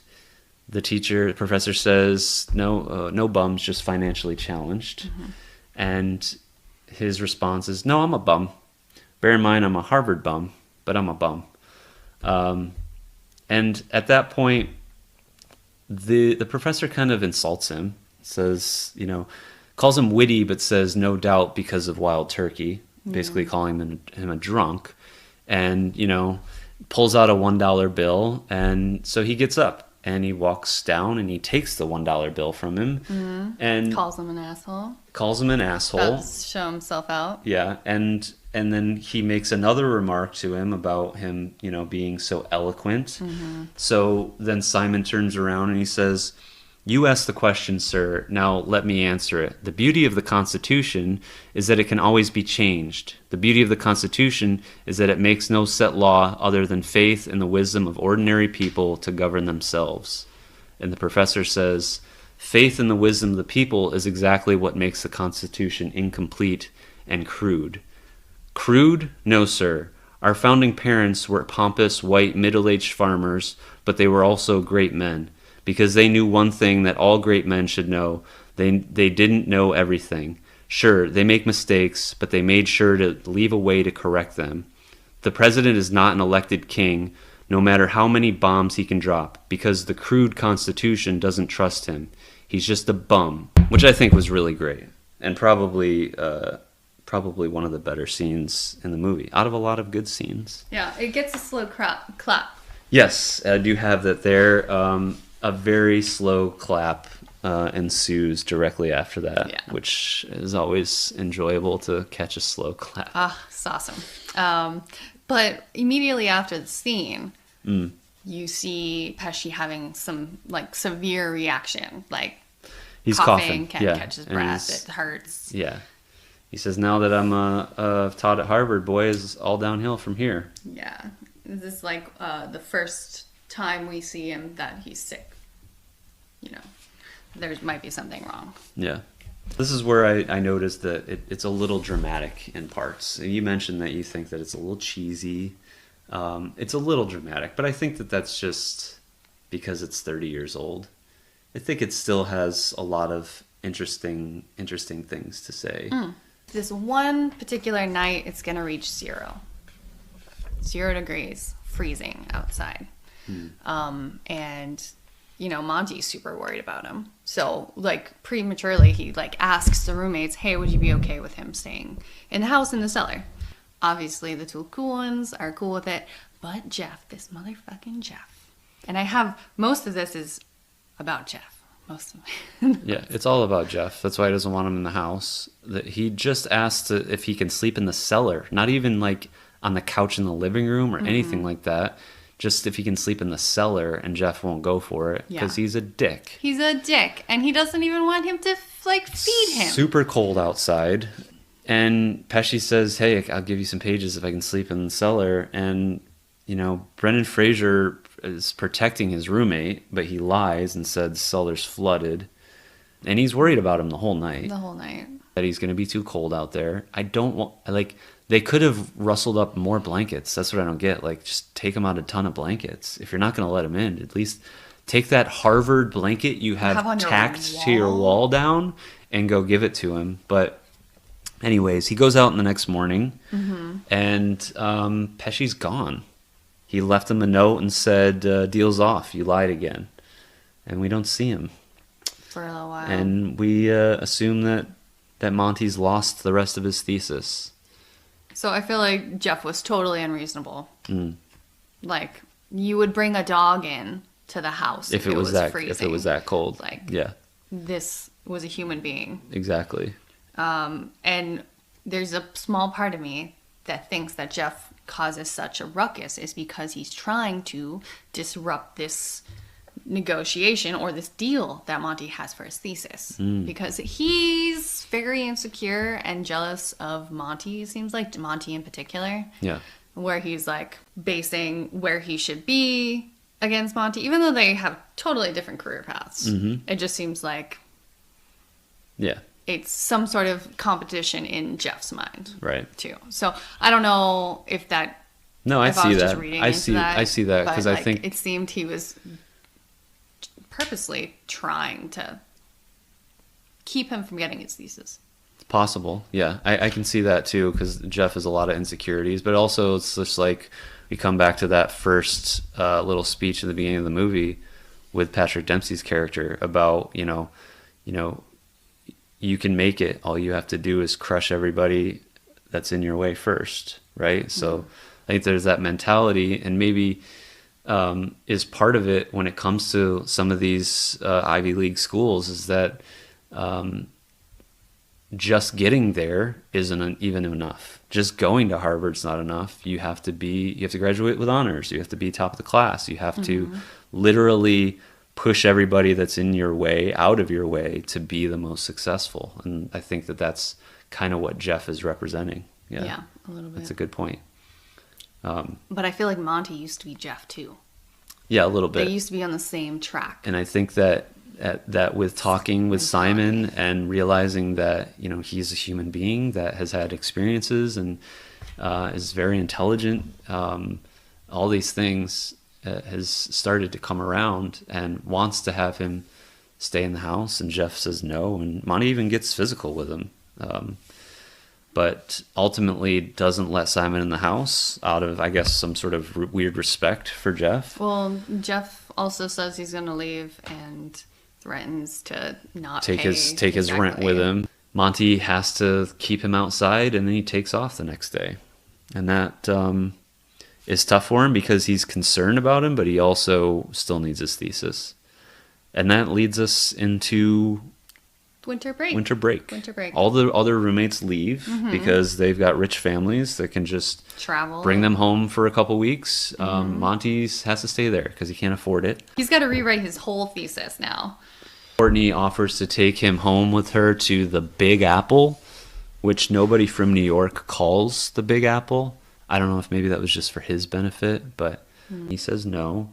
the professor says, no bums, just financially challenged. Mm-hmm. And his response is, no, I'm a bum. Bear in mind, I'm a Harvard bum, but I'm a bum. And at that point, the professor kind of insults him, says, calls him witty, but says no doubt because of Wild Turkey, basically calling him a drunk, and, pulls out a $1 bill. And so he gets up and he walks down and he takes the $1 bill from him and calls him an asshole. Does show himself out. Yeah. And then he makes another remark to him about him, being so eloquent. Mm-hmm. So then Simon turns around and he says, "You asked the question, sir. Now let me answer it. The beauty of the Constitution is that it can always be changed. The beauty of the Constitution is that it makes no set law other than faith in the wisdom of ordinary people to govern themselves." And the professor says, "Faith in the wisdom of the people is exactly what makes the Constitution incomplete and crude." Crude? No, sir. Our founding parents were pompous, white, middle-aged farmers, but they were also great men. Because they knew one thing that all great men should know. They didn't know everything. Sure, they make mistakes, but they made sure to leave a way to correct them. The president is not an elected king, no matter how many bombs he can drop, because the crude Constitution doesn't trust him. He's just a bum, which I think was really great, and probably one of the better scenes in the movie, out of a lot of good scenes. Yeah, it gets a slow clap. Yes, I do have that there. A very slow clap ensues directly after that, which is always enjoyable to catch a slow clap. It's awesome. But immediately after the scene, you see Pesci having some severe reaction, he's coughing. Can't catch his breath. It hurts. Yeah. He says, "Now that I'm taught at Harvard, boys, all downhill from here." Yeah. This is the first time we see him that he's sick. There might be something wrong. Yeah. This is where I noticed that it's a little dramatic in parts. You mentioned that you think that it's a little cheesy. It's a little dramatic, but I think that that's just because it's 30 years old. I think it still has a lot of interesting things to say. This one particular night, it's going to reach 0 degrees, freezing outside. And, Monty's super worried about him. So, prematurely, he, asks the roommates, hey, would you be okay with him staying in the house in the cellar? Obviously, the two cool ones are cool with it. But Jeff, this motherfucking Jeff. And most of this is about Jeff. Most of it. Yeah, it's all about Jeff. That's why he doesn't want him in the house. That he just asked if he can sleep in the cellar. Not even, on the couch in the living room or anything like that. Just if he can sleep in the cellar, and Jeff won't go for it because he's a dick. He's a dick, and he doesn't even want him to feed him. Super cold outside, and Pesci says, "Hey, I'll give you some pages if I can sleep in the cellar." And Brendan Fraser is protecting his roommate, but he lies and said the cellar's flooded, and he's worried about him the whole night. That he's going to be too cold out there. I don't want They could have rustled up more blankets. That's what I don't get. Just take him out a ton of blankets. If you're not going to let him in, at least take that Harvard blanket you have tacked to your wall down and go give it to him. But anyways, he goes out in the next morning, and Pesci's gone. He left him a note and said, "Deal's off. You lied again." And we don't see him. For a little while. And we assume that Monty's lost the rest of his thesis. So I feel like Jeff was totally unreasonable. You would bring a dog in to the house if it was freezing. If it was that cold. This was a human being. Exactly. And there's a small part of me that thinks that Jeff causes such a ruckus is because he's trying to disrupt this negotiation or this deal that Monty has for his thesis. Because he's very insecure and jealous of Monty, it seems like, Monty in particular. Yeah. Where he's like basing where he should be against Monty, even though they have totally different career paths. It just seems like Yeah. it's some sort of competition in Jeff's mind, Right. too. So I don't know if that. No, I if see was that. just reading I into see. that, I see that but, because I like, think it seemed he was purposely trying to keep him from getting his thesis. it's possible. Yeah, I can see that too because Jeff has a lot of insecurities, but also it's just like we come back to that first little speech at the beginning of the movie with Patrick Dempsey's character about you can make it. All you have to do is crush everybody that's in your way first, right? So I think there's that mentality, and maybe is part of it when it comes to some of these Ivy League schools is that just getting there isn't even enough. Just going to Harvard's not enough. You have to graduate with honors. You have to be top of the class. You have to literally push everybody that's in your way out of your way to be the most successful. And I think that that's kind of what Jeff is representing. Yeah, a little bit. That's a good point. But I feel like Monty used to be Jeff, too. Yeah, a little bit. They used to be on the same track. And I think that with talking with Simon and realizing that he's a human being that has had experiences and is very intelligent, all these things has started to come around and wants to have him stay in the house, and Jeff says no, and Monty even gets physical with him, but ultimately doesn't let Simon in the house out of, I guess, some sort of weird respect for Jeff. Well, Jeff also says he's going to leave and threatens to not take pay his rent with him. Monty has to keep him outside, and then he takes off the next day, and that is tough for him because he's concerned about him, but he also still needs his thesis, and that leads us into winter break. All the other roommates leave because they've got rich families that can just travel, bring them home for a couple weeks. Monty has to stay there because he can't afford it. He's got to rewrite his whole thesis now. Courtney offers to take him home with her to the Big Apple, which nobody from New York calls the Big Apple. I don't know if maybe that was just for his benefit, but he says no,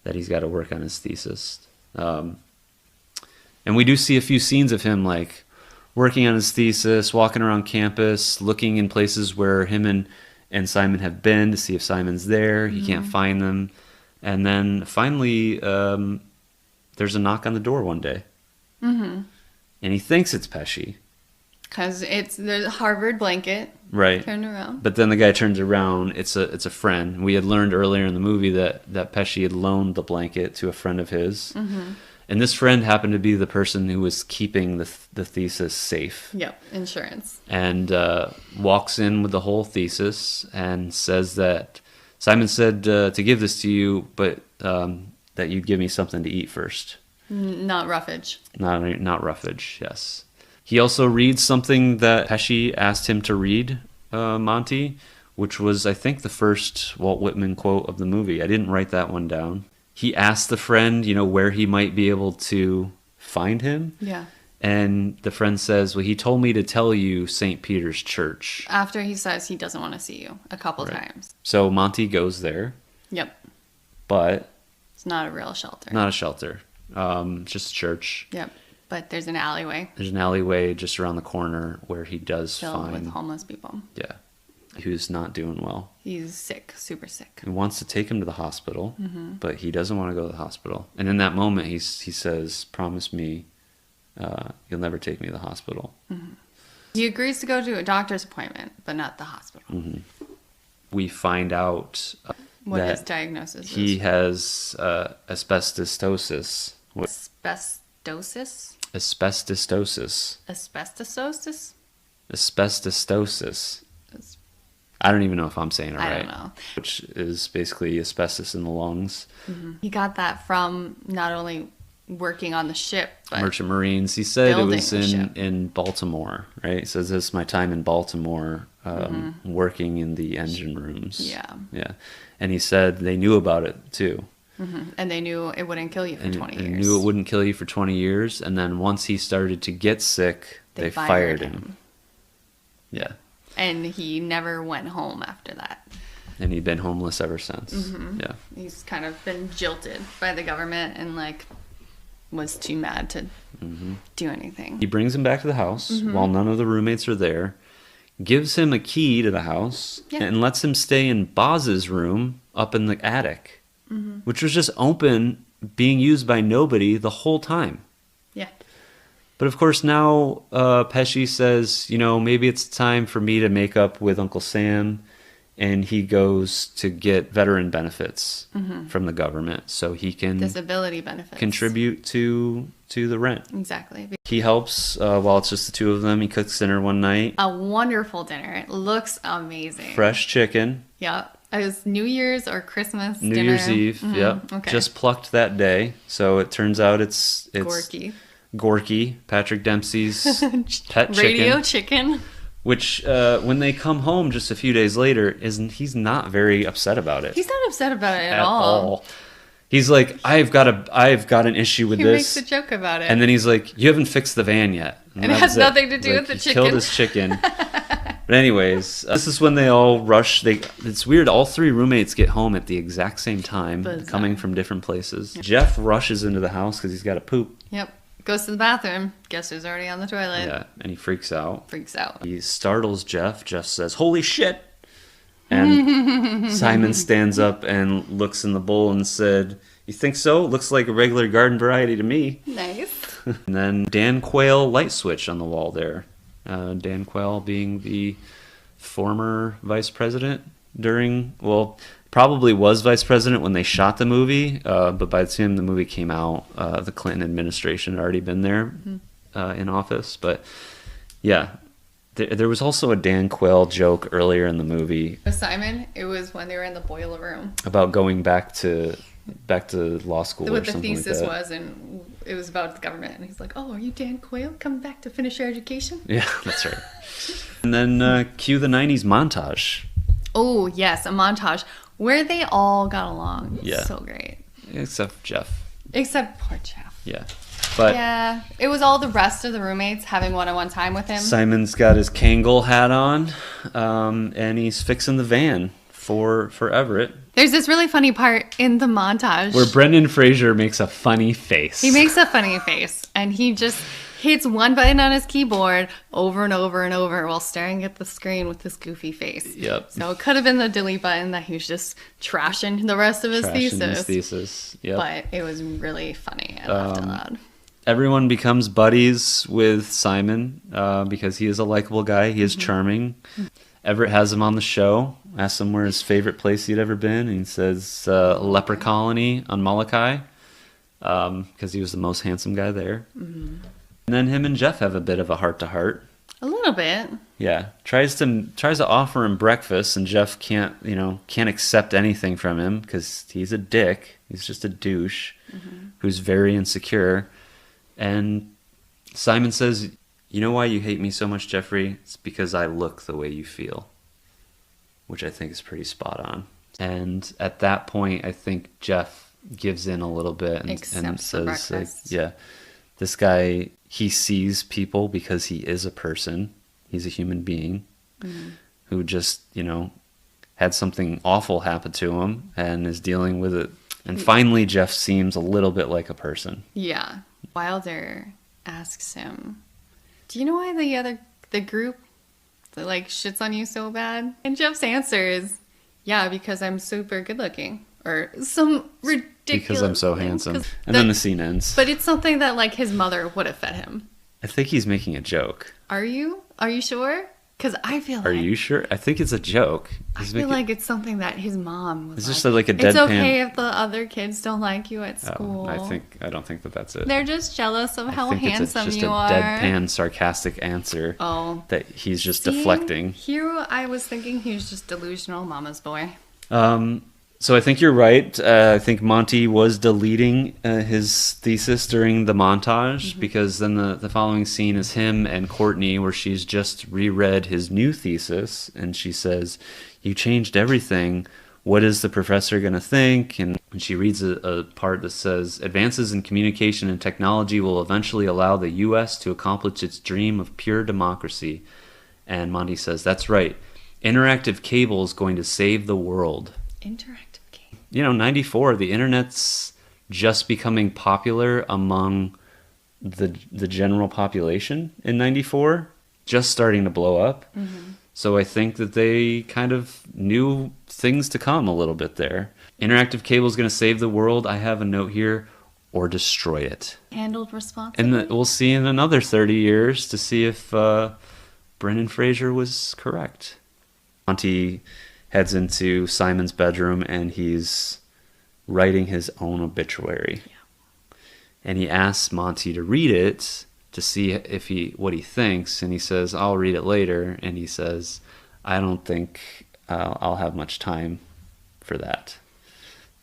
that he's got to work on his thesis. And we do see a few scenes of him like working on his thesis, walking around campus, looking in places where him and Simon have been to see if Simon's there. He can't find them. And then finally, there's a knock on the door one day. And he thinks it's Pesci. Because there's a Harvard blanket right turned around. But then the guy turns around. It's a friend. We had learned earlier in the movie that Pesci had loaned the blanket to a friend of his. And this friend happened to be the person who was keeping the thesis safe. Yep, insurance. And walks in with the whole thesis and says that Simon said to give this to you, but that you'd give me something to eat first. Not roughage. Not roughage, yes. He also reads something that Pesci asked him to read, Monty, which was, I think, the first Walt Whitman quote of the movie. I didn't write that one down. He asked the friend, where he might be able to find him. Yeah. And the friend says, well, he told me to tell you St. Peter's Church. After he says he doesn't want to see you a couple times. So Monty goes there. Yep. But it's not a real shelter. Not a shelter. Just a church. Yep. But there's an alleyway. There's an alleyway just around the corner where he does filled find... with homeless people. Yeah. Who's not doing well. He's sick, super sick. He wants to take him to the hospital, but he doesn't want to go to the hospital. And in that moment, he says, promise me you'll never take me to the hospital. He agrees to go to a doctor's appointment, but not the hospital. We find out what that his diagnosis is. He has asbestosis. Asbestosis? Asbestosis. Asbestosis? Asbestosis. I don't even know if I'm saying it right. I don't know. Which is basically asbestos in the lungs. He got that from not only working on the ship, but Merchant Marines. He said it was building the ship. in Baltimore, right? He says, this is my time in Baltimore. working in the engine rooms. Yeah. Yeah. And he said they knew about it too. And they knew it wouldn't kill you for 20 years. They knew it wouldn't kill you for 20 years. And then once he started to get sick, they fired him. Yeah. And he never went home after that. And he'd been homeless ever since. Yeah. He's kind of been jilted by the government and like was too mad to do anything. He brings him back to the house while none of the roommates are there, gives him a key to the house, and lets him stay in Boz's room up in the attic, which was just open, being used by nobody the whole time. Yeah. But of course now Pesci says, maybe it's time for me to make up with Uncle Sam, and he goes to get veteran benefits from the government so he can disability benefits contribute to the rent. Exactly. He helps while it's just the two of them. He cooks dinner one night. A wonderful dinner. It looks amazing. Fresh chicken. Yep. It was New Year's or Christmas New dinner. Year's Eve. Yep. Okay. Just plucked that day. So it turns out it's Gorky. Patrick Dempsey's pet Radio chicken. Which, when they come home just a few days later, he's not very upset about it. He's not upset about it at all. He's like, I've got an issue with this. He makes a joke about it. And then he's like, you haven't fixed the van yet. And it has nothing to do with the he chicken. Killed his chicken. But anyways, this is when they all rush. It's weird. All three roommates get home at the exact same time, coming from different places. Jeff rushes into the house because he's got to poop. Yep. Goes to the bathroom. Guess who's already on the toilet? Yeah, and he freaks out. He startles Jeff. Jeff says, "Holy shit!" And Simon stands up and looks in the bowl and said, "You think so? Looks like a regular garden variety to me." Nice. And then Dan Quayle light switch on the wall there. Dan Quayle being the former vice president probably was vice president when they shot the movie, but by the time the movie came out, the Clinton administration had already been there in office. But yeah, there was also a Dan Quayle joke earlier in the movie. With Simon, it was when they were in the boiler room. About going back to law school what or something like that. the thesis was, and it was about the government. And he's like, "Oh, are you Dan Quayle? Coming back to finish your education?" Yeah, that's right. And then cue the 90s montage. Oh, yes, a montage where they all got along. Yeah. So great. Except Jeff. Except poor Jeff. Yeah. But yeah, it was all the rest of the roommates having one-on-one time with him. Simon's got his Kangol hat on, and he's fixing the van for Everett. There's this really funny part in the montage where Brendan Fraser makes a funny face. He makes a funny face, and he just hits one button on his keyboard over and over and over while staring at the screen with this goofy face. Yep. So it could have been the delete button that he was just trashing the rest of his thesis. Yep. But it was really funny. I laughed aloud. Everyone becomes buddies with Simon because he is a likable guy. He is charming. Everett has him on the show, asks him where his favorite place he'd ever been, and he says leper colony on Molokai because he was the most handsome guy there. And then him and Jeff have a bit of a heart-to-heart. A little bit. Yeah, tries to offer him breakfast, and Jeff can't accept anything from him because he's a dick. He's just a douche who's very insecure. And Simon says, "You know why you hate me so much, Jeffrey? It's because I look the way you feel," which I think is pretty spot on. And at that point, I think Jeff gives in a little bit and says, like, "Yeah, this guy, he sees people because he is a person. He's a human being who just, had something awful happen to him and is dealing with it." And finally, Jeff seems a little bit like a person. Yeah. Wilder asks him, "Do you know why the group shits on you so bad?" And Jeff's answer is, "Yeah, because I'm super good looking," or some ridiculous. Because I'm so handsome. And then the scene ends. But it's something that his mother would have fed him. I think he's making a joke. Are you? Are you sure? Because I feel Are you sure? I think it's a joke. I feel like it's something that his mom was It's just like a deadpan. It's okay if the other kids don't like you at school. I don't think that's it. They're just jealous of how handsome it's just you are. a deadpan, sarcastic answer. Oh. That he's just deflecting. Here I was thinking he was just delusional mama's boy. So I think you're right. I think Monty was deleting his thesis during the montage because then the following scene is him and Courtney where she's just reread his new thesis and she says, "You changed everything. What is the professor going to think?" And she reads a part that says, "Advances in communication and technology will eventually allow the U.S. to accomplish its dream of pure democracy." And Monty says, "That's right. Interactive cable is going to save the world." Interactive game. 94, the internet's just becoming popular among the general population in 94, just starting to blow up. So I think that they kind of knew things to come a little bit there. Interactive cable is going to save the world. I have a note here, or destroy it. Handled responsibly. And we'll see in another 30 years to see if Brendan Fraser was correct. Monty heads into Simon's bedroom and he's writing his own obituary. Yeah. And he asks Monty to read it to see if what he thinks, and he says, "I'll read it later." And he says, "I don't think I'll have much time for that."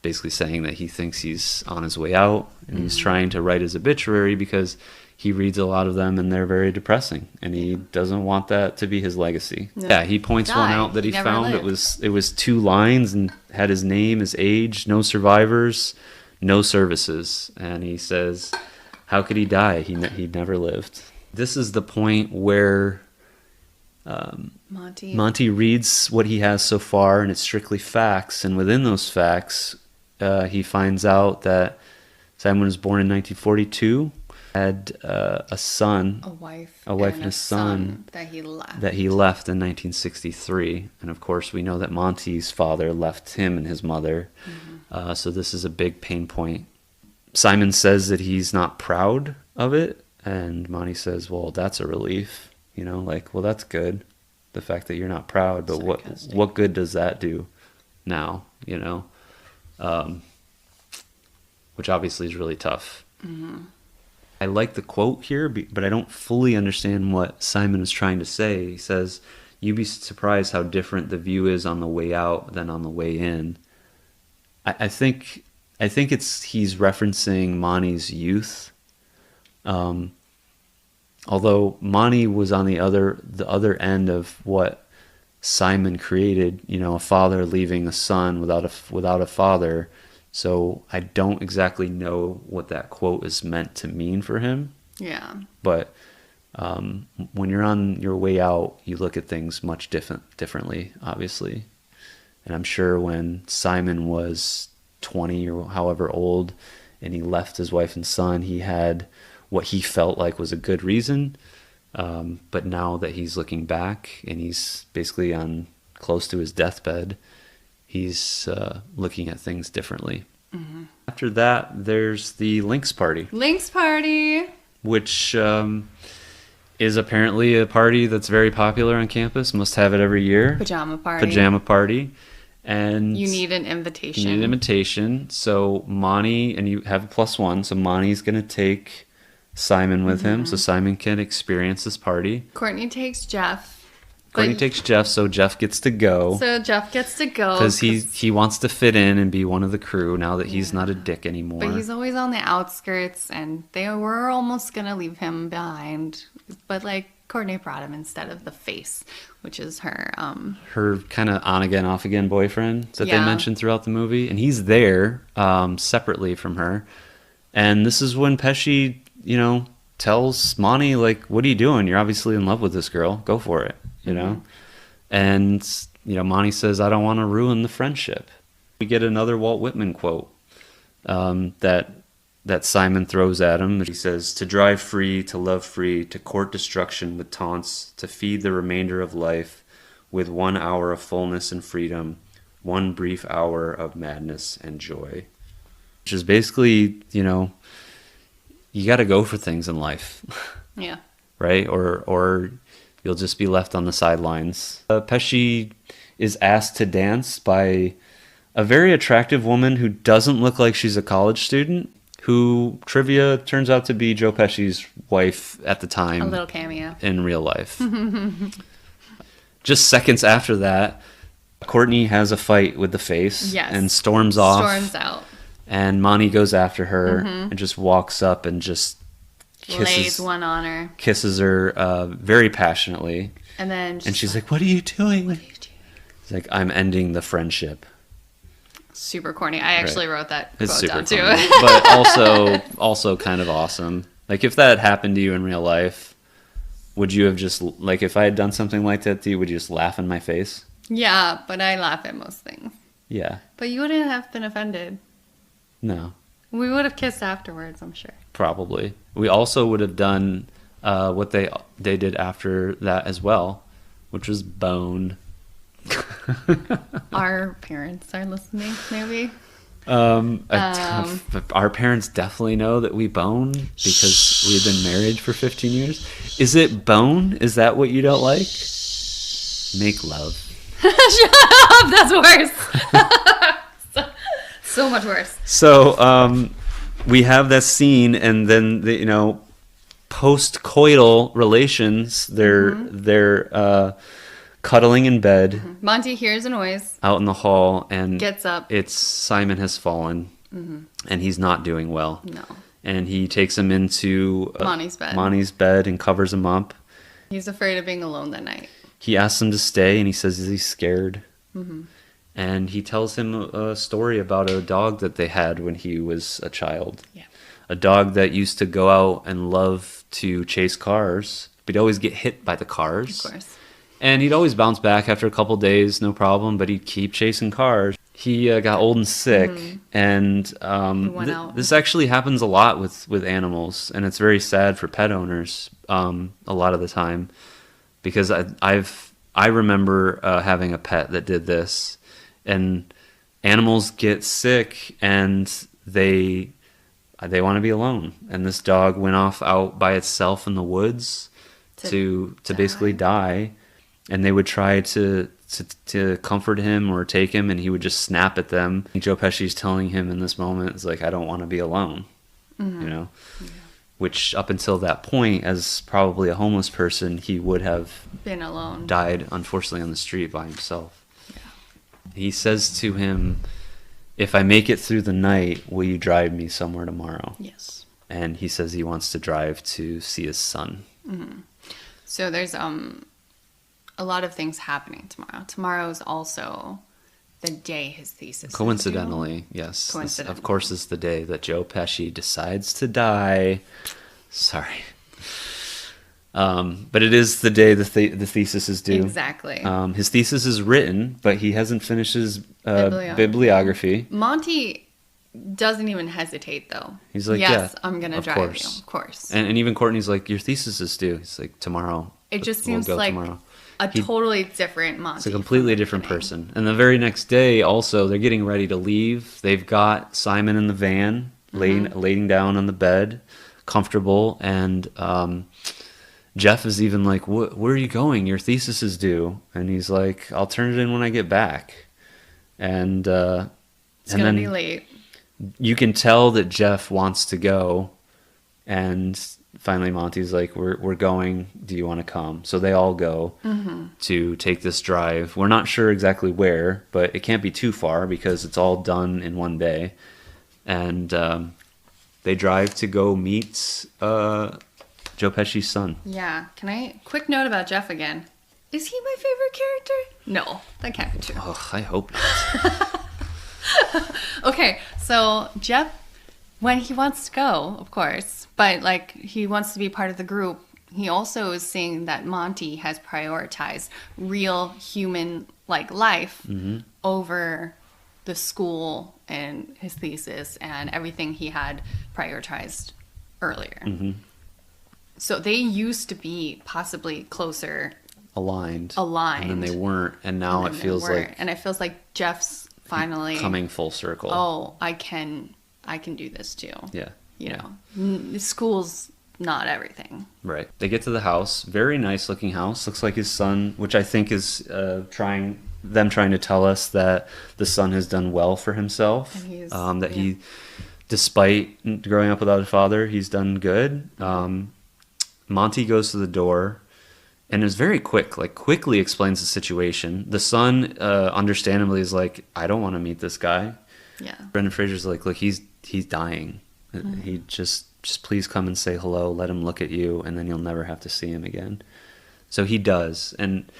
Basically saying that he thinks he's on his way out and he's trying to write his obituary because he reads a lot of them and they're very depressing and he doesn't want that to be his legacy. No. Yeah, he points one out that he found. Lived. It was 2 lines and had his name, his age, no survivors, no services. And he says, how could he die? He never lived. This is the point where Monty reads what he has so far and it's strictly facts. And within those facts, he finds out that Simon was born in 1942. Had a son, a wife and a son that he left in 1963, and of course we know that Monty's father left him and his mother. So this is a big pain point. Simon says that he's not proud of it, and Monty says, "Well, that's a relief, well, that's good, the fact that you're not proud, but what good does that do now, which obviously is really tough." I like the quote here, but I don't fully understand what Simon is trying to say. He says, "You'd be surprised how different the view is on the way out than on the way in." I think he's referencing Monty's youth. Although Monty was on the other end of what Simon created, a father leaving a son without a father. So I don't exactly know what that quote is meant to mean for him. Yeah. But when you're on your way out, you look at things much differently, obviously. And I'm sure when Simon was 20 or however old and he left his wife and son, he had what he felt like was a good reason. But now that he's looking back and he's basically close to his deathbed, he's looking at things differently. After that, there's the Lynx Party. Lynx Party! Which is apparently a party that's very popular on campus. Must have it every year. Pajama Party. And you need an invitation. So Monty, and you have a +1, so Monty's going to take Simon with him so Simon can experience this party. Courtney takes Jeff. Takes Jeff, so Jeff gets to go. Because he wants to fit in and be one of the crew now that he's not a dick anymore. But he's always on the outskirts, and they were almost going to leave him behind. But, Courtney brought him instead of the face, which is her... her kind of on-again, off-again boyfriend that they mentioned throughout the movie. And he's there separately from her. And this is when Pesci, tells Monty, what are you doing? You're obviously in love with this girl. Go for it. And Monty says, "I don't want to ruin the friendship." We get another Walt Whitman quote that Simon throws at him. He says, "To drive free, to love free, to court destruction with taunts, to feed the remainder of life with 1 hour of fullness and freedom, 1 brief hour of madness and joy." Which is basically, you got to go for things in life. Yeah. Right? Or you'll just be left on the sidelines. Pesci is asked to dance by a very attractive woman who doesn't look like she's a college student, who, trivia, turns out to be Joe Pesci's wife at the time. A little cameo. In real life. Just seconds after that, Courtney has a fight with the face Yes. and storms off. Storms out. And Monty goes after her and just walks up and just Lays one on her. kisses her very passionately. And then She's like, "What are you doing?" what are you doing? He's like, "I'm ending the friendship." Super corny. I actually wrote that It's quote super down too. corny, but also kind of awesome. Like, if that happened to you in real life, would you have just, like, if I had done something like that to you, would you just laugh in my face? Yeah, but I laugh at most things. Yeah. But you wouldn't have been offended. No. We would have kissed afterwards, I'm sure. Probably. We also would have done what they did after that as well, which was bone. Our parents are listening, maybe. Our parents definitely know that we bone because we've been married for 15 years. Is it bone? Is that what you don't like? Make love. Shut up! That's worse. so much worse. So we have that scene, and then the post-coital relations. They're cuddling in bed Monty hears a noise, out in the hall, and gets up. It's Simon has fallen, and he's not doing well. No. And he takes him into Monty's bed. And covers him up. He's afraid of being alone that night. He asks him to stay, and he says he's scared. And he tells him a story about a dog that they had when he was a child. Yeah. A dog that used to go out and love to chase cars, but he'd always get hit by the cars. Of course. And he'd always bounce back after a couple days, no problem, but he'd keep chasing cars. He got old and sick, and went out. this actually happens a lot with animals, and it's very sad for pet owners a lot of the time, because I remember having a pet that did this, and animals get sick and they want to be alone, and this dog went off out by itself in the woods to basically die. And they would try to comfort him or take him, and he would just snap at them. Joe Pesci's telling him in this moment, is like, I don't want to be alone, Yeah. Which up until that point, as probably a homeless person, he would have been alone, died, unfortunately, on the street by himself. Yeah. He says to him, if I make it through the night, will you drive me somewhere tomorrow? Yes. And he says he wants to drive to see his son. So there's a lot of things happening tomorrow. Tomorrow is also the day his thesis Coincidentally, is due. yes. Coincidentally. This, of course, is the day that Joe Pesci decides to die. Sorry. But it is the day the thesis is due. Exactly. His thesis is written, but he hasn't finished his bibliography. Monty doesn't even hesitate, though. He's like, yes, yeah, I'm going to drive you. Of course. And even Courtney's like, your thesis is due. He's like, tomorrow. It just seems like tomorrow. A totally different Monty. It's a completely different person. And the very next day, also, they're getting ready to leave. They've got Simon in the van, laying down on the bed, comfortable. And Jeff is even like, where are you going? Your thesis is due. And he's like, I'll turn it in when I get back. And it's going to be late. You can tell that Jeff wants to go. And finally Monty's like, we're going, do you want to come? So they all go to take this drive. We're not sure exactly where, but it can't be too far because it's all done in one day. And they drive to go meet Joe Pesci's son. Yeah. Can I quick note about Jeff again? Is he my favorite character? No, that can't be true. Oh, I hope not. Okay, so Jeff, when he wants to go, of course, but like he wants to be part of the group, he also is seeing that Monty has prioritized real human like life over the school and his thesis and everything he had prioritized earlier. So they used to be possibly closer aligned, and then they weren't, and now it feels like Jeff's finally coming full circle. Oh, I can do this too. Yeah. You know, school's not everything. Right. They get to the house. Very nice looking house. Looks like his son, which I think is trying to tell us that the son has done well for himself. And he, despite growing up without a father, he's done good. Monty goes to the door And it was very quick, like quickly explains the situation. The son, understandably, is like, I don't want to meet this guy. Yeah. Brendan Fraser's like, look, he's dying. He just please come and say hello. Let him look at you, and then you'll never have to see him again. So he does, and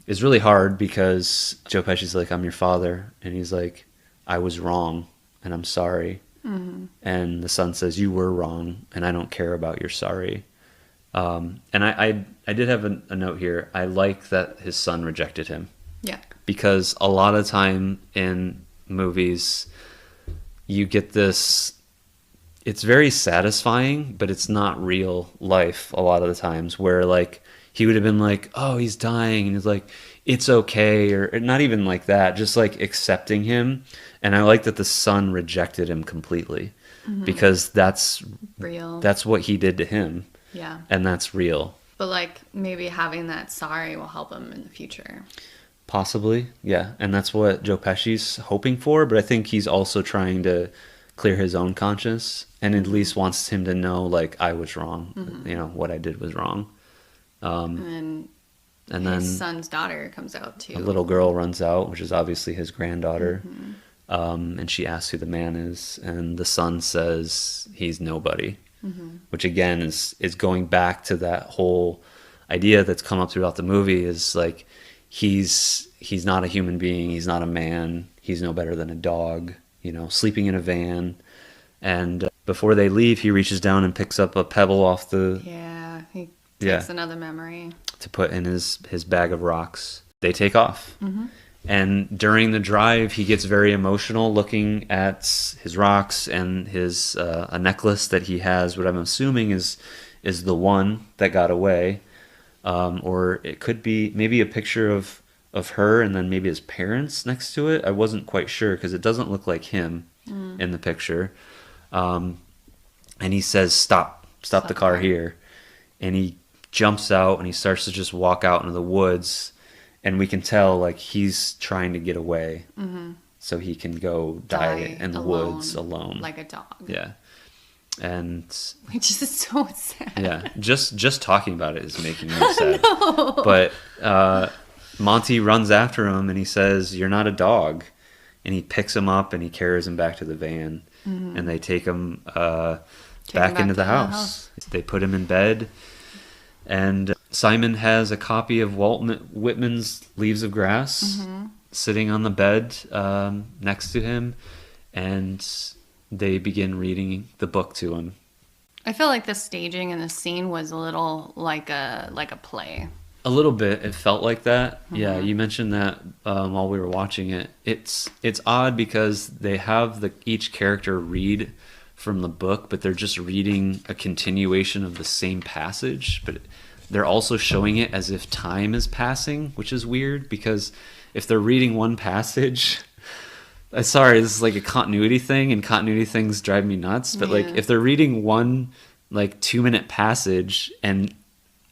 it's really hard because Joe Pesci's like, I'm your father, and he's like, I was wrong, and I'm sorry. And the son says, you were wrong, and I don't care about your sorry. And I did have a note here. I like that his son rejected him. Yeah. Because a lot of time in movies, you get this, it's very satisfying, but it's not real life a lot of the times, where like he would have been like, oh, he's dying, and he's like, it's okay, or not even like that, just like accepting him. And I like that the son rejected him completely, because that's Real. that's what he did to him, Yeah. and that's real. But like maybe having that sorry will help him in the future. Possibly, yeah. And that's what Joe Pesci's hoping for, but I think he's also trying to clear his own conscience, and at least wants him to know, like, I was wrong. You know, what I did was wrong. And And his then son's daughter comes out too. a little girl runs out, which is obviously his granddaughter. And she asks who the man is, and the son says he's nobody. Which again is going back to that whole idea that's come up throughout the movie, is like, he's not a human being, he's not a man, he's no better than a dog, you know, sleeping in a van. And before they leave, he reaches down and picks up a pebble off the Yeah, he Yeah. takes another memory. to put in his bag of rocks. They take off. And during the drive, he gets very emotional looking at his rocks and his a necklace that he has, what I'm assuming is the one that got away. Or it could be maybe a picture of her and then maybe his parents next to it. I wasn't quite sure because it doesn't look like him in the picture. And he says, stop the car here. And he jumps out and he starts to just walk out into the woods. And we can tell, like, he's trying to get away so he can go die in the woods alone. Like a dog. Yeah. And Which is so sad. yeah, just talking about it is making me sad. But Monty runs after him and he says, you're not a dog. And he picks him up and he carries him back to the van. And they take him back into the house. They put him in bed. And Simon has a copy of Walt Whitman's Leaves of Grass sitting on the bed next to him. And they begin reading the book to him. I feel like the staging in the scene was a little like a play. A little bit, it felt like that. Yeah, you mentioned that while we were watching it. It's odd because they have each character read from the book, but they're just reading a continuation of the same passage. But they're also showing it as if time is passing, which is weird because if they're reading one passage, sorry, this is like a continuity thing, and continuity things drive me nuts. But like, if they're reading one like 2-minute passage and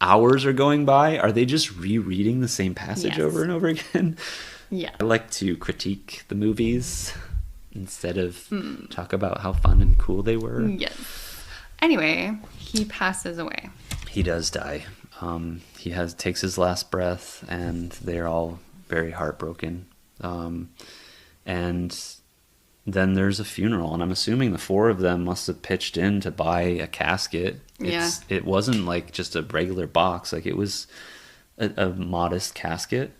hours are going by, are they just rereading the same passage over and over again? Yeah. I like to critique the movies instead of talk about how fun and cool they were. Yes. Anyway, he passes away. He does die. He takes his last breath, and they're all very heartbroken. And then there's a funeral, and I'm assuming the four of them must have pitched in to buy a casket. It wasn't like just a regular box, like it was a modest casket,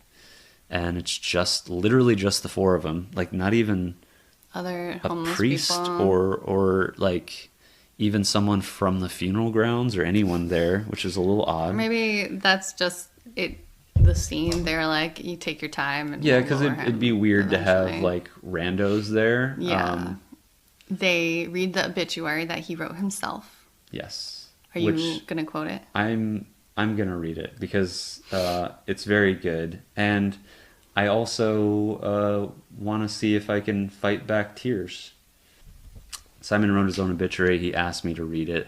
and it's just literally just the four of them, like not even Other a homeless priest people. or like even someone from the funeral grounds or anyone there, which is a little odd. Maybe that's just it. The scene, they're like, you take your time. And Yeah, we'll because lower it'd him be weird to have eventually. like randos there. Yeah. They read the obituary that he wrote himself. Yes. Are you gonna quote it? I'm gonna read it because it's very good, and I also want to see if I can fight back tears. Simon wrote his own obituary. He asked me to read it.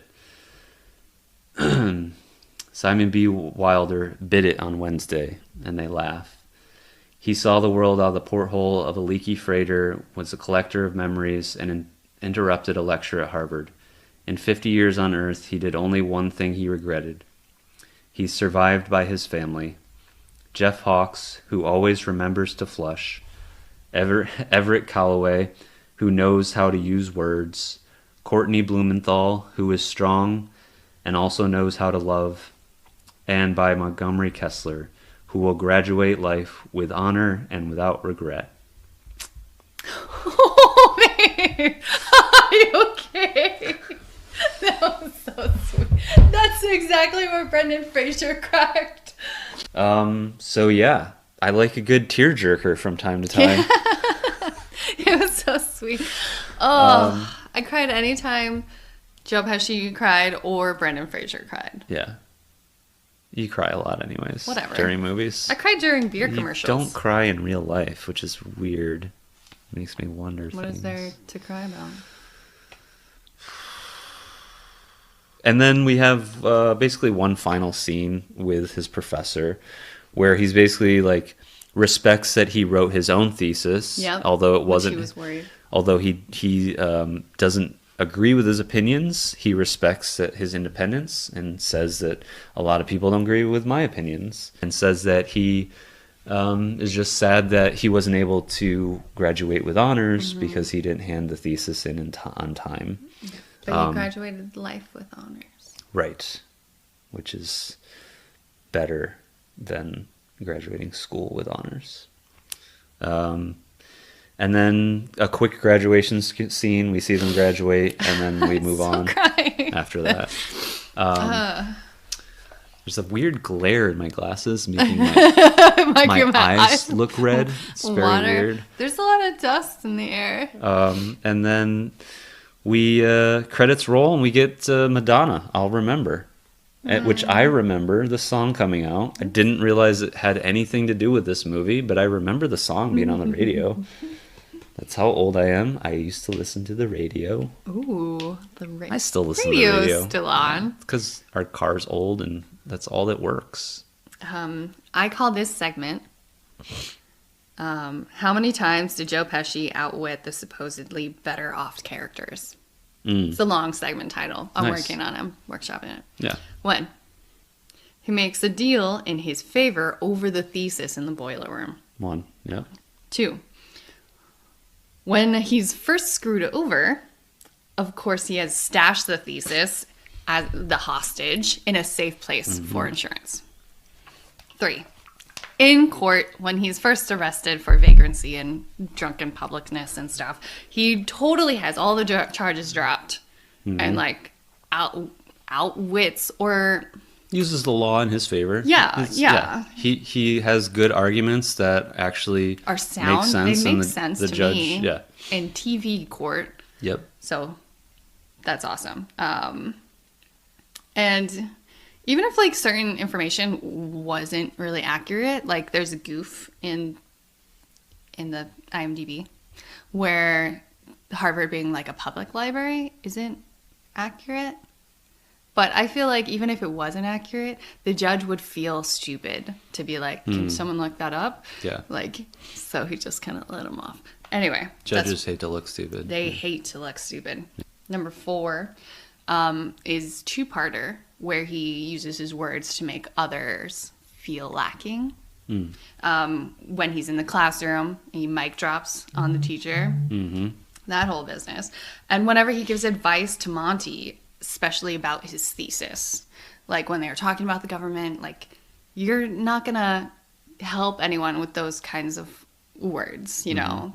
Simon B. Wilder bid it on Wednesday, and they laugh. He saw the world out of the porthole of a leaky freighter, was a collector of memories, and interrupted a lecture at Harvard. In 50 years on Earth, he did only one thing he regretted. He's survived by his family. Jeff Hawkes, who always remembers to flush. Everett Calloway, who knows how to use words. Courtney Blumenthal, who is strong and also knows how to love. And by Montgomery Kessler, who will graduate life with honor and without regret. Oh, babe. Are you okay? That was so sweet. That's exactly where Brendan Fraser cried. So yeah, I like a good tearjerker from time to time. It was so sweet. Oh, I cried anytime Joe Pesci cried or Brendan Fraser cried. Yeah. You cry a lot anyways. Whatever. During movies. I cried during beer You commercials. don't cry in real life, which is weird. Makes me wonder What things. is there to cry about? And then we have basically one final scene with his professor where he's basically like respects that he wrote his own thesis, Yep. although it wasn't. He was worried. Although he doesn't agree with his opinions, he respects his independence and says that a lot of people don't agree with my opinions, and says that he is just sad that he wasn't able to graduate with honors because he didn't hand the thesis in on time. But he graduated life with honors. Right. Which is better than graduating school with honors. And then a quick graduation scene. We see them graduate, and then we move on Crying. after that. There's a weird glare in my glasses, making my eyes look red. It's very weird. There's a lot of dust in the air. And then we credits roll, and we get Madonna, I'll Remember. Which I remember the song coming out. I didn't realize it had anything to do with this movie, but I remember the song being on the radio. That's how old I am. I used to listen to the radio. Ooh, the radio. I still listen to the radio. Radio's still on. Because our car's old, and that's all that works. I call this segment, how many times did Joe Pesci outwit the supposedly better off characters? It's a long segment title. I'm Nice. working on it. I'm workshopping it. Yeah. 1. He makes a deal in his favor over the thesis in the boiler room. 1. Yeah. 2. When he's first screwed over, of course he has stashed the thesis as the hostage in a safe place for insurance. 3. In court, when he's first arrested for vagrancy and drunken publicness and stuff, he totally has all the charges dropped and like outwits or Uses the law in his favor. Yeah. He has good arguments that actually are sound. make sense. They and make sense the to judge, me yeah. in TV court. Yep. So that's awesome. And even if like certain information wasn't really accurate, like there's a goof in the IMDb where Harvard being like a public library isn't accurate. But I feel like even if it wasn't accurate, the judge would feel stupid to be like, can someone look that up? Yeah. Like, so he just kind of let him off. Anyway. Judges hate to look stupid. They hate to look stupid. Number 4 is two-parter, where he uses his words to make others feel lacking. When he's in the classroom, he mic drops on the teacher. That whole business. And whenever he gives advice to Monty, especially about his thesis, like when they were talking about the government, like, you're not gonna help anyone with those kinds of words, you know?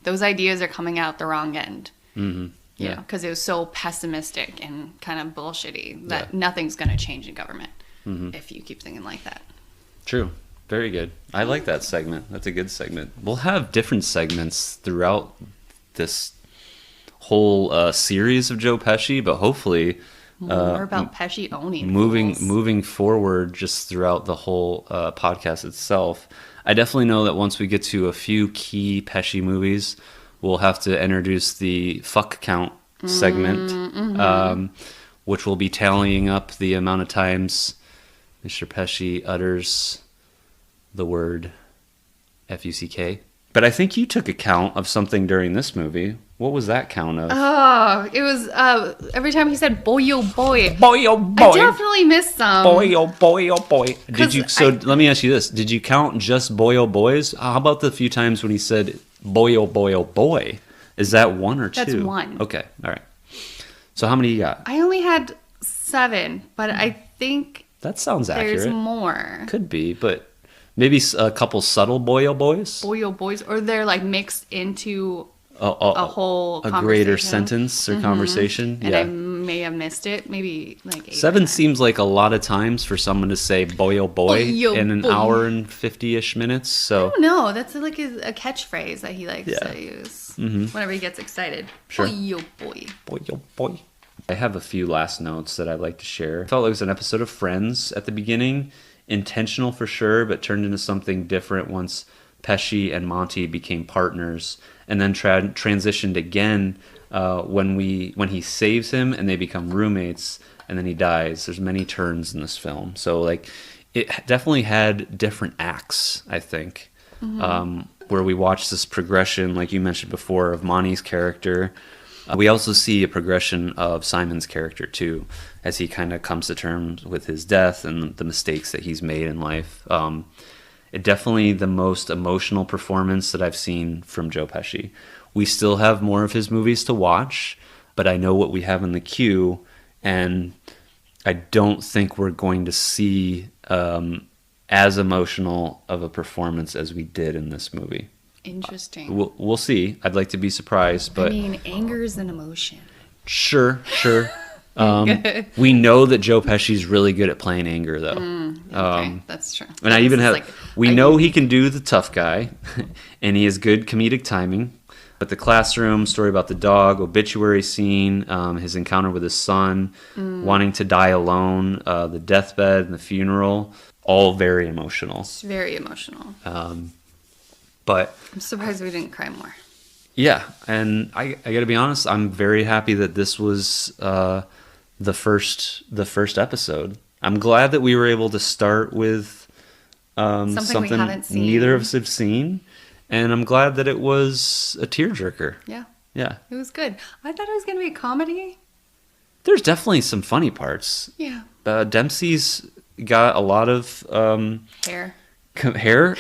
Those ideas are coming out the wrong end. You know, because it was so pessimistic and kind of bullshitty that nothing's going to change in government if you keep thinking like that. True. Very good. I like that segment. That's a good segment. We'll have different segments throughout this whole series of Joe Pesci, but hopefully More about Pesci owning fools. moving forward just throughout the whole podcast itself. I definitely know that once we get to a few key Pesci movies, we'll have to introduce the fuck count segment, which will be tallying up the amount of times Mr. Pesci utters the word F-U-C-K. But I think you took account of something during this movie. What was that count of? Oh, it was every time he said boy oh boy. Boy, oh boy. I definitely missed some. Boy, oh boy, oh boy. Did you? So let me ask you this: did you count just boy oh boys? How about the few times when he said boy oh boy oh boy? Is that one or two? That's one. Okay, all right. So how many you got? I only had 7, but I think That sounds there's accurate. more. Could be, but maybe a couple subtle boy oh boys. Boy oh boys, or they're like mixed into A whole a greater conversation. sentence or conversation. And Yeah. I may have missed it. Maybe like 8 or 7 9. seems like a lot of times for someone to say boy oh boy Boy, oh, in an boy. hour and 50-ish minutes. I So don't know. That's like a catchphrase that he likes Yeah. to use whenever he gets excited. Sure. Boy oh boy. Boy, oh boy. I have a few last notes that I'd like to share. I felt like it was an episode of Friends at the beginning, intentional for sure, but turned into something different once Pesci and Monty became partners, and then transitioned again when he saves him and they become roommates, and then he dies. There's many turns in this film, so like it definitely had different acts. I think where we watch this progression, like you mentioned before, of Monty's character. We also see a progression of Simon's character too, as he kind of comes to terms with his death and the mistakes that he's made in life. It definitely the most emotional performance that I've seen from Joe Pesci. We still have more of his movies to watch, but I know what we have in the queue, and I don't think we're going to see as emotional of a performance as we did in this movie. Interesting. We'll see. I'd like to be surprised, but I mean, anger is an emotion. Sure. We know that Joe Pesci's really good at playing anger, though. Okay, that's true. And I even This is have, like we a know he can do the tough guy, and he has good comedic timing. But the classroom, story about the dog, obituary scene, his encounter with his son, wanting to die alone, the deathbed and the funeral, all very emotional. It's very emotional. But I'm surprised we didn't cry more. yeah, and I got to be honest, I'm very happy that this was the first episode. I'm glad that we were able to start with Something we haven't seen. neither of us have seen, and I'm glad that it was a tearjerker. Yeah, Yeah, it was good. I thought it was going to be a comedy. there's definitely some funny parts. Yeah. Dempsey's got a lot of Hair. hair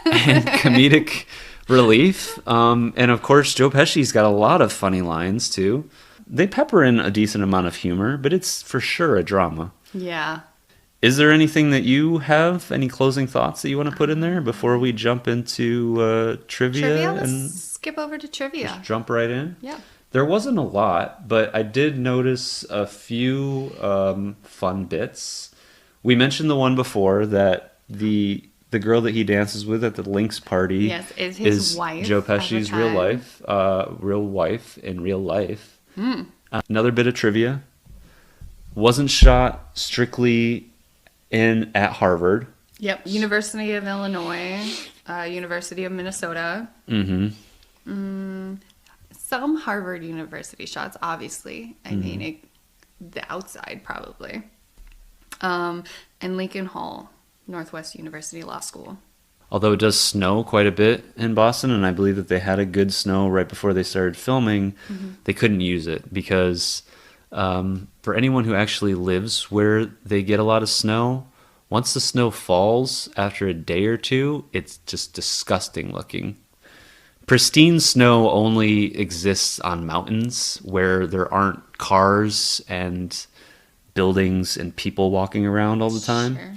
and comedic relief, and of course Joe Pesci's got a lot of funny lines too. They pepper in a decent amount of humor, but it's for sure a drama. Yeah. Is there anything that you have, any closing thoughts that you want to put in there before we jump into trivia Let's and skip over to trivia. jump right in? Yeah. There wasn't a lot, but I did notice a few fun bits. We mentioned the one before that the girl that he dances with at the Lynx party Yes, is his wife Joe at the Pesci's time. real wife in real life. Another bit of trivia. Wasn't shot strictly at Harvard. Yep. University of Illinois, University of Minnesota. Some Harvard University shots, obviously. I mean, the outside probably. And Lincoln Hall, Northwest University Law School. Although it does snow quite a bit in Boston, and I believe that they had a good snow right before they started filming, they couldn't use it because for anyone who actually lives where they get a lot of snow, once the snow falls after a day or two, it's just disgusting looking. Pristine snow only exists on mountains where there aren't cars and buildings and people walking around all the time. Sure.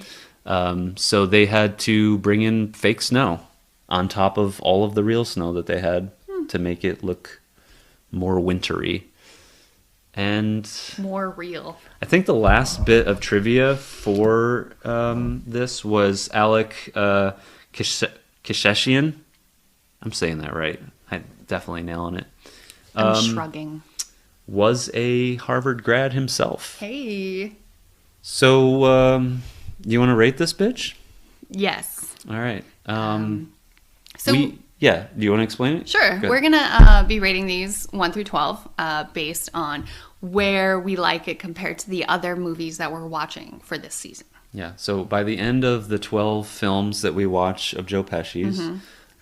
So they had to bring in fake snow on top of all of the real snow that they had to make it look more wintry. And More real. I think the last bit of trivia for this was Alec Kisheshian. I'm saying that right. I'm definitely nailing it. I'm shrugging. Was a Harvard grad himself. Hey. So, you want to rate this bitch? Yes. All right. So do you want to explain it? Sure. Good. We're going to be rating these 1 through 12 based on where we like it compared to the other movies that we're watching for this season. Yeah. So by the end of the 12 films that we watch of Joe Pesci's,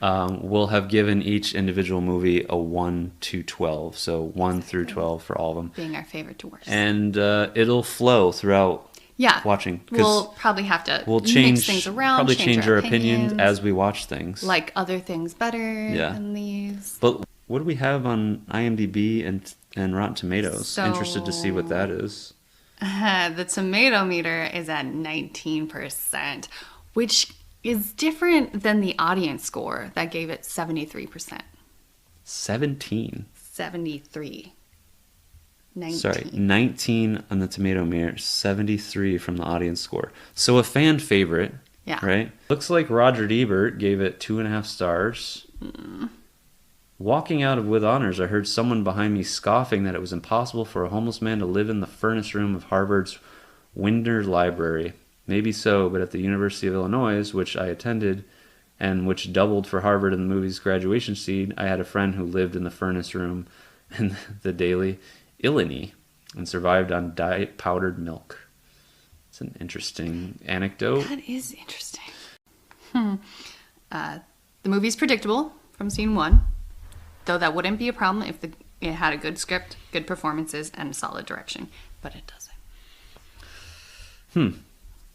we'll have given each individual movie a 1 to 12. So 1 through 12 for all of them. Being our favorite to worst. And it'll flow throughout watching. 'Cause we'll probably have to we'll change mix things around. Probably change our opinions as we watch things. Like other things better than these. But what do we have on IMDb and Rotten Tomatoes? Interested to see what that is. The tomato meter is at 19%, which is different than the audience score that gave it 73%. 17. 73. 19. Sorry, 19 on the tomato meter, 73 from the audience score. So a fan favorite, right? Looks like Roger Ebert gave it 2.5 stars. Walking out of with honors, I heard someone behind me scoffing that it was impossible for a homeless man to live in the furnace room of Harvard's Winder Library. Maybe so, but at the University of Illinois, which I attended, and which doubled for Harvard in the movie's graduation scene, I had a friend who lived in the furnace room in the daily Illini and survived on diet powdered milk. It's an interesting anecdote. That is interesting. The movie's predictable from scene 1. Though that wouldn't be a problem if it had a good script, good performances, and solid direction. But it doesn't.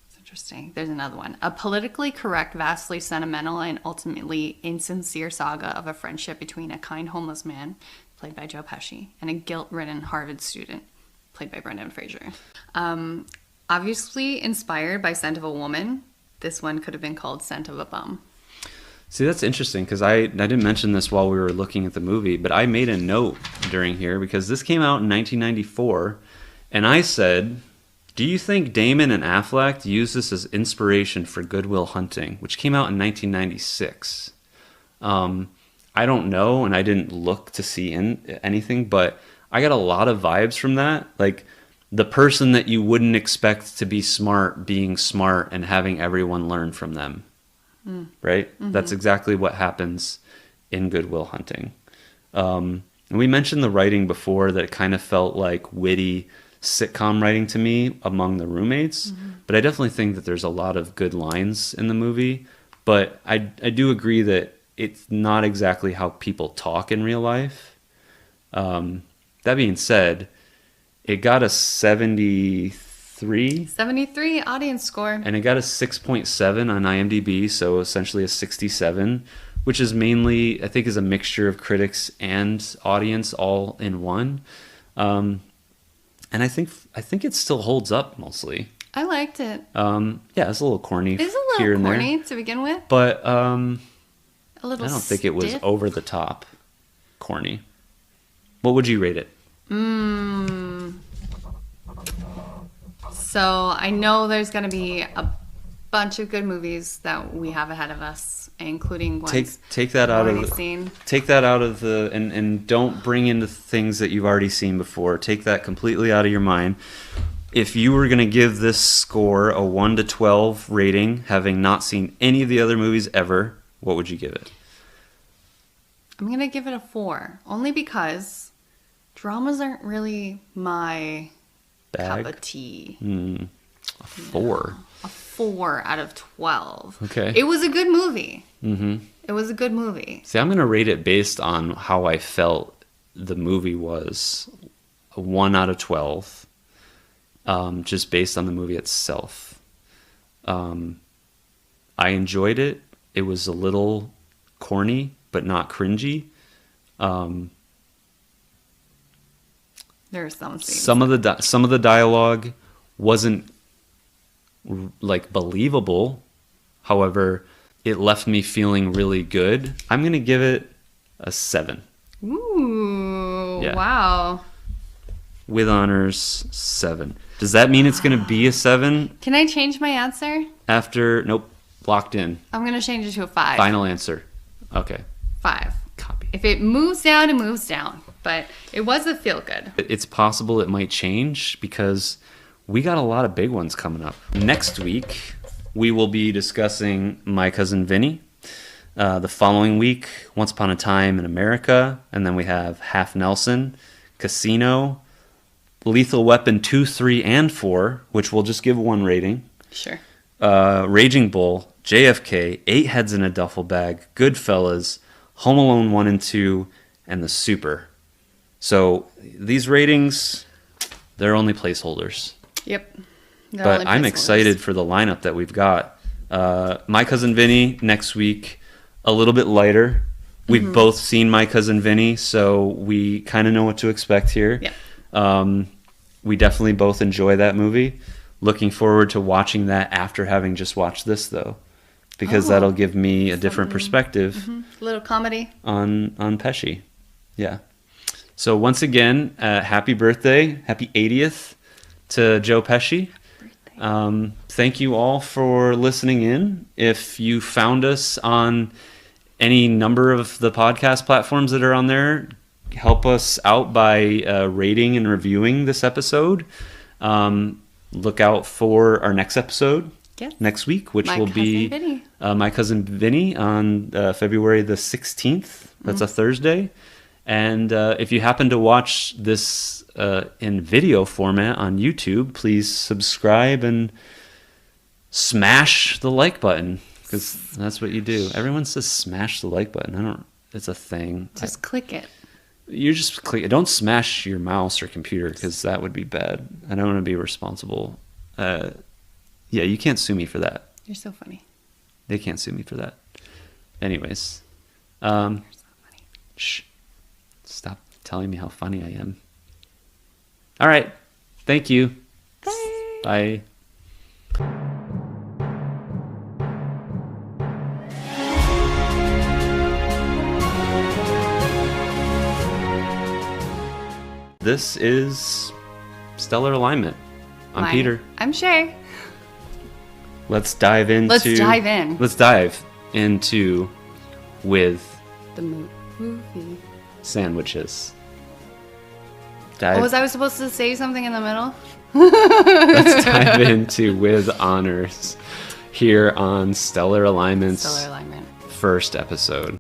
It's interesting. There's another one. A politically correct, vastly sentimental, and ultimately insincere saga of a friendship between a kind homeless man, played by Joe Pesci, and a guilt-ridden Harvard student, played by Brendan Fraser. Obviously inspired by Scent of a Woman, this one could have been called Scent of a Bum. See, that's interesting because I didn't mention this while we were looking at the movie, but I made a note during here because this came out in 1994, and I said, do you think Damon and Affleck used this as inspiration for Good Will Hunting, which came out in 1996? I don't know, and I didn't look to see anything, but I got a lot of vibes from that. Like, the person that you wouldn't expect to be smart being smart and having everyone learn from them. Right? Mm-hmm. That's exactly what happens in Good Will Hunting. And we mentioned the writing before, that it kind of felt like witty sitcom writing to me among the roommates. But I definitely think that there's a lot of good lines in the movie. But I do agree that it's not exactly how people talk in real life. That being said, it got a 73 audience score. And it got a 6.7 on IMDb, so essentially a 67, which is mainly, I think, is a mixture of critics and audience all in one. And I think it still holds up mostly. I liked it. Yeah, it's a little corny. It's a little here and corny there, to begin with. but a little I don't think it was stiff. over the top corny. What would you rate it? So I know there's going to be a bunch of good movies that we have ahead of us, including ones take that out already of seen. Take that out of the and don't bring in the things that you've already seen before. Take that completely out of your mind. If you were going to give this score a 1 to 12 rating, having not seen any of the other movies ever, what would you give it? I'm going to give it a 4, only because dramas aren't really my Bag? cup of tea. A 4. A 4 out of 12. Okay. It was a good movie. It was a good movie. See, I'm going to rate it based on how I felt the movie was. A 1 out of 12. Just based on the movie itself. I enjoyed it. It was a little corny, but not cringy. There are some scenes. Some of the dialogue wasn't like believable. However, it left me feeling really good. I'm gonna give it a 7. Ooh, Yeah. wow. With honors, 7. Does that mean it's gonna be a 7 Can I change my answer? after? Nope, locked in. I'm going to change it to a 5. Final answer. Okay. 5. Copy. If it moves down, it moves down. But it was a feel good. It's possible it might change because we got a lot of big ones coming up. Next week, we will be discussing My Cousin Vinny. The following week, Once Upon a Time in America. And then we have Half Nelson, Casino, Lethal Weapon 2, 3, and 4, which we'll just give 1 rating. Sure. Raging Bull, JFK, Eight Heads in a Duffel Bag, Goodfellas, Home Alone 1 and 2, and The Super. So these ratings, they're only placeholders. Yep. They're But only I'm placeholders. excited for the lineup that we've got. My Cousin Vinny next week, a little bit lighter. We've both seen My Cousin Vinny, so we kind of know what to expect here. Yeah. We definitely both enjoy that movie. Looking forward to watching that after having just watched this, though, because that'll give me a different perspective Little comedy. on Pesci. Yeah. So once again, happy birthday, happy 80th to Joe Pesci. Thank you all for listening in. If you found us on any number of the podcast platforms that are on there, help us out by rating and reviewing this episode. Look out for our next episode next week, which will be My Cousin Vinny on February the 16th. That's a Thursday. And if you happen to watch this in video format on YouTube, please subscribe and smash the like button, because that's what you do. Everyone says smash the like button. It's a thing. Just click it. You just click it. Don't smash your mouse or computer, because that would be bad. I don't want to be responsible. Yeah, you can't sue me for that. You're so funny. They can't sue me for that. Anyways. You're so funny. Shh. Stop telling me how funny I am. All right. Thank you. Bye. Bye. This is Stellar Alignment. I'm Peter. I'm Shay. Let's dive into... Let's dive in. Let's dive into with The movie. sandwiches. Oh, was I supposed to say something in the middle? Let's dive into with honors here on Stellar Alignment's Stellar alignment. first episode.